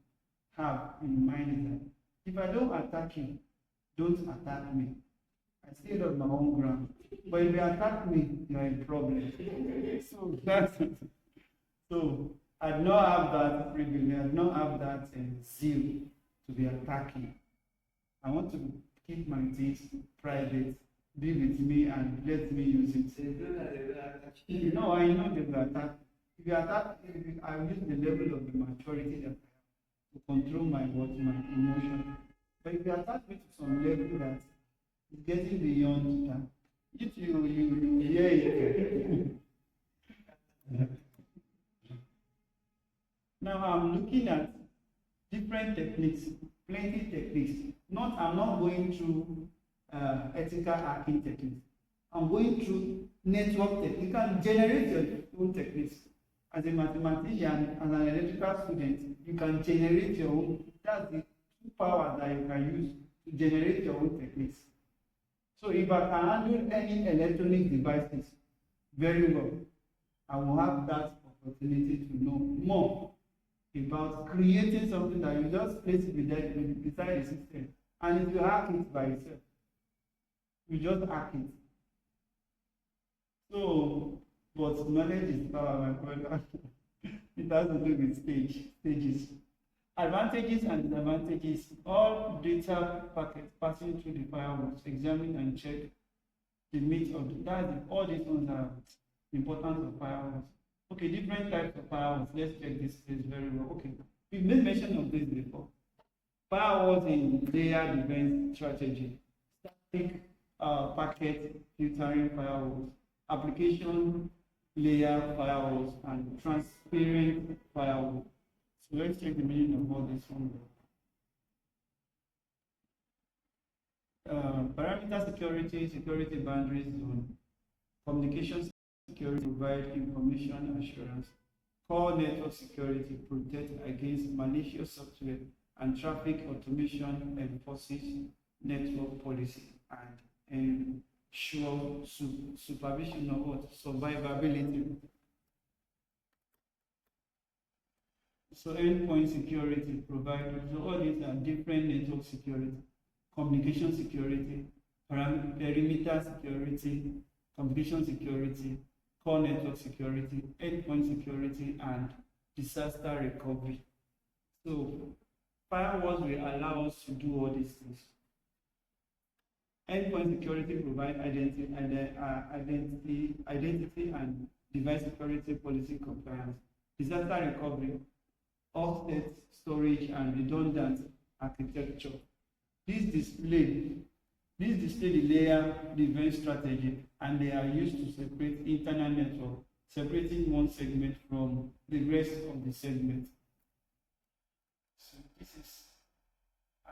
have in mind is that if I don't attack you, don't attack me. I stay on my own ground. But if you attack me, you are a problem. So that's so I do not have that privilege, I do not have that zeal to be attacking. I want to keep my things private, be with me and let me use it. You know, I know they will attack. If you attack, I use the level of the maturity that I have to control my what, my emotion. But if you attack me to some level that is getting beyond that, you hear it. Now I'm looking at different techniques, plenty techniques. I'm not going through ethical hacking techniques. I'm going through network techniques. You can generate your own techniques. As a mathematician, as an electrical student, you can generate your own. That's the two powers that you can use to generate your own techniques. So if I can handle any electronic devices very well, I will have that opportunity to know more about creating something that you just place it beside the system. And if you hack it by yourself, you just hack it. So, but knowledge is power, my brother. It has to do with stages. Advantages and disadvantages. All data packets passing through the firewalls, examine and check the meat of all these ones are important of firewalls. Okay, different types of firewalls. Let's check this very well. Okay, we made mention of this before. Firewalls in layer defense strategy, static packet filtering firewalls, application layer firewalls, and transparent firewalls. So let's check the meaning of all this one. Parameter security, security boundaries zone, communication security provide information assurance, core network security protect against malicious software, and traffic automation enforces network policy and ensure supervision of what? Survivability. So endpoint security providers, so all these are different network security, communication security, perimeter security, communication security, core network security, endpoint security, and disaster recovery. So firewalls will allow us to do all these things. Endpoint security provides identity and device security policy compliance. Disaster recovery, offset storage and redundant architecture. This display the layer defense strategy, and they are used to separate internal network, separating one segment from the rest of the segment. So this is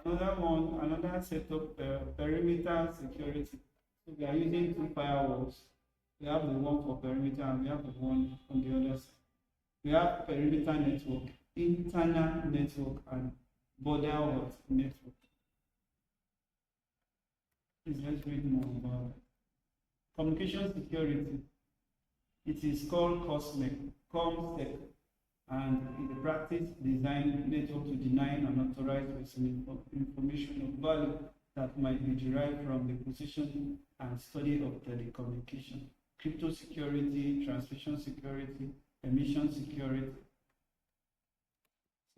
another one, another set of perimeter security. So we are using two firewalls. We have the one for perimeter and we have the one on the other side. We have perimeter network, internal network, and border network. Please let's read more about it. Communication security. It is called COMSEC, and in the practice design network to deny and authorize information of value that might be derived from the position and study of telecommunication, crypto security, transmission security, emission security.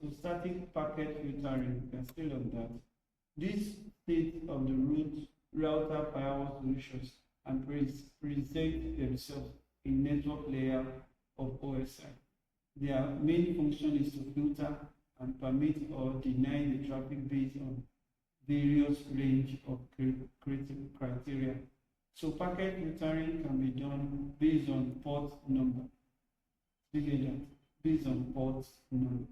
So static packet filtering, we are still on that. This state of the router firewall solutions and present themselves in network layer of OSI. Their main function is to filter and permit or deny the traffic based on various range of criteria. So packet filtering can be done based on port number. Based on port number.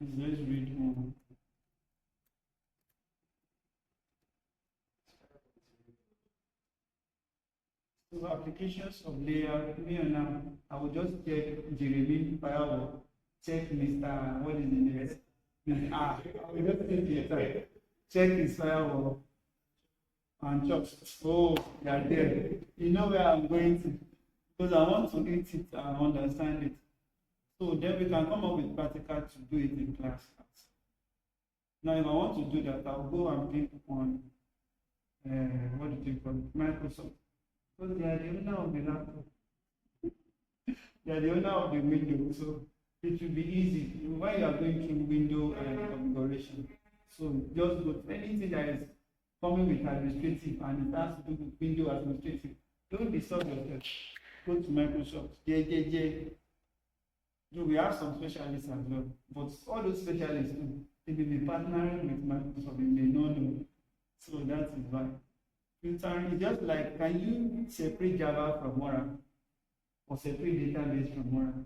Let's read more. So applications of layer, now, I will just check Jeremy firewall, check Mr. What is the name? I will just check his firewall and chops. Oh, they are there. You know where I'm going to, because I want to eat it and understand it. So then we can come up with practical to do it in class. Now, if I want to do that, I'll go and pick on what do you call it, Microsoft. Because they are the owner of the laptop. They are the owner of the window, so it will be easy when you are going through window configuration. So just go to anything that is coming with administrative and it has to do with window administrative. Don't disturb yourself. Go to Microsoft. Do we have some specialists as well? But all those specialists too, they will be partnering with Microsoft. They may not know. So that is why. Filtering is just like, can you separate Java from Oracle or separate database from Oracle?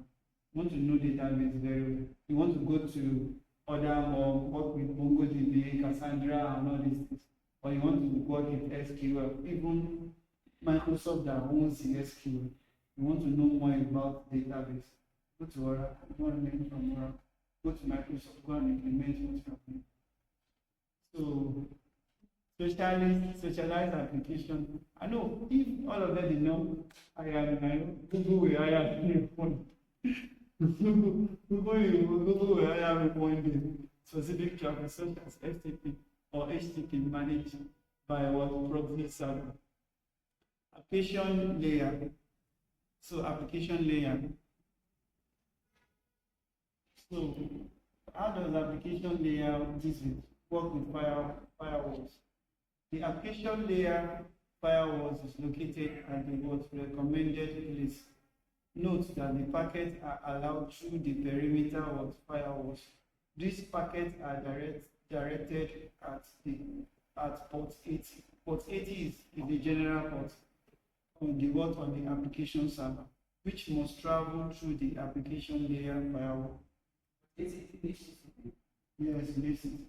You want to know database very well. You want to go to other or work with MongoDB, Cassandra, and all these things. Or you want to work with SQL, even Microsoft that owns the SQL. You want to know more about database. Go to Oracle, go and learn from Oracle. Go to Microsoft, go and implement what's happening. So, socialized application. I know if all of them know, Google will hire me one. Google will hire me one day. Specific traffic such as FTP or HTTP managed by what proxy server. Application layer. So application layer. So how does application layer work with firewalls? The application layer firewalls is located at the recommended place. Note that the packets are allowed through the perimeter of firewalls. These packets are directed at port 80. Port 80 is the general port on the application server, which must travel through the application layer firewall. Is it HTTP? Yes, listen.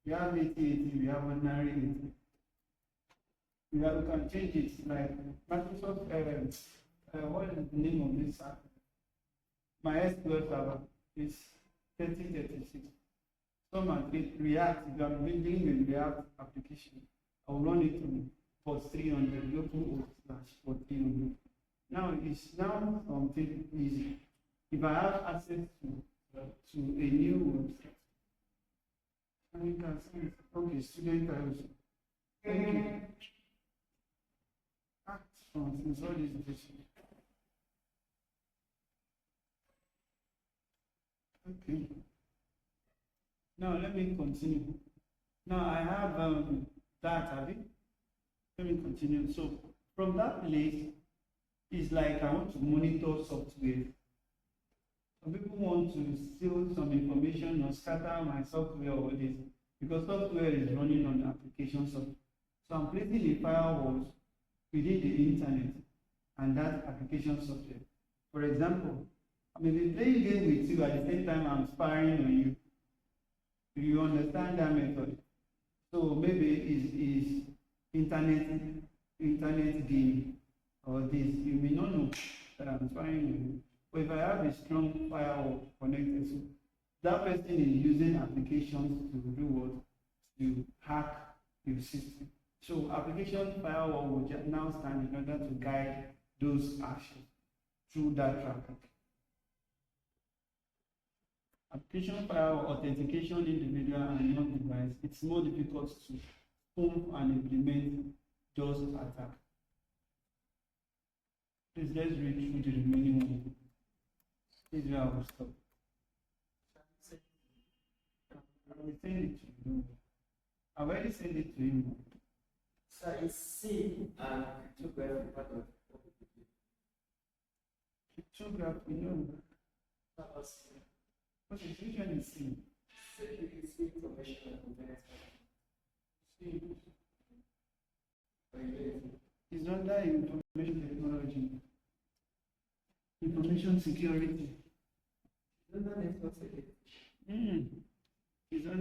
We have 8080, we have ordinary 80. We can change it like Microsoft. What is the name of this app? My SQL server is 3036. Some are React. If I'm building a React application, I will run it on port 300, localhost/port 300. Now it's now something easy. If I have access to a new website, and you can see it. Okay, student also. Thank you. Act from since all this is. Okay. Now let me continue. Now I have that, have it? Let me continue. So from that place, it's like I want to monitor software. Some people want to steal some information or scatter my software or this because software is running on application software. So I'm placing the firewalls within the internet and that application software. For example, I may be playing game with you at the same time I'm sparring on you. Do you understand that method? So maybe is internet game or this. You may not know that I'm sparring on you. But if I have a strong firewall connected, so that person is using applications to do what? To hack your system. So application firewall will now stand in order to guide those actions through that traffic. Application firewall authentication individual and not device. It's more difficult to spoof and implement those attacks. Please let's read through the remaining one. This is where I will stop. I will send it to you. I already sent it to him. So it's C and cryptography part of Cryptography, no. What is which one is C? Security information and C. It's under information technology. Information security. network security. It's under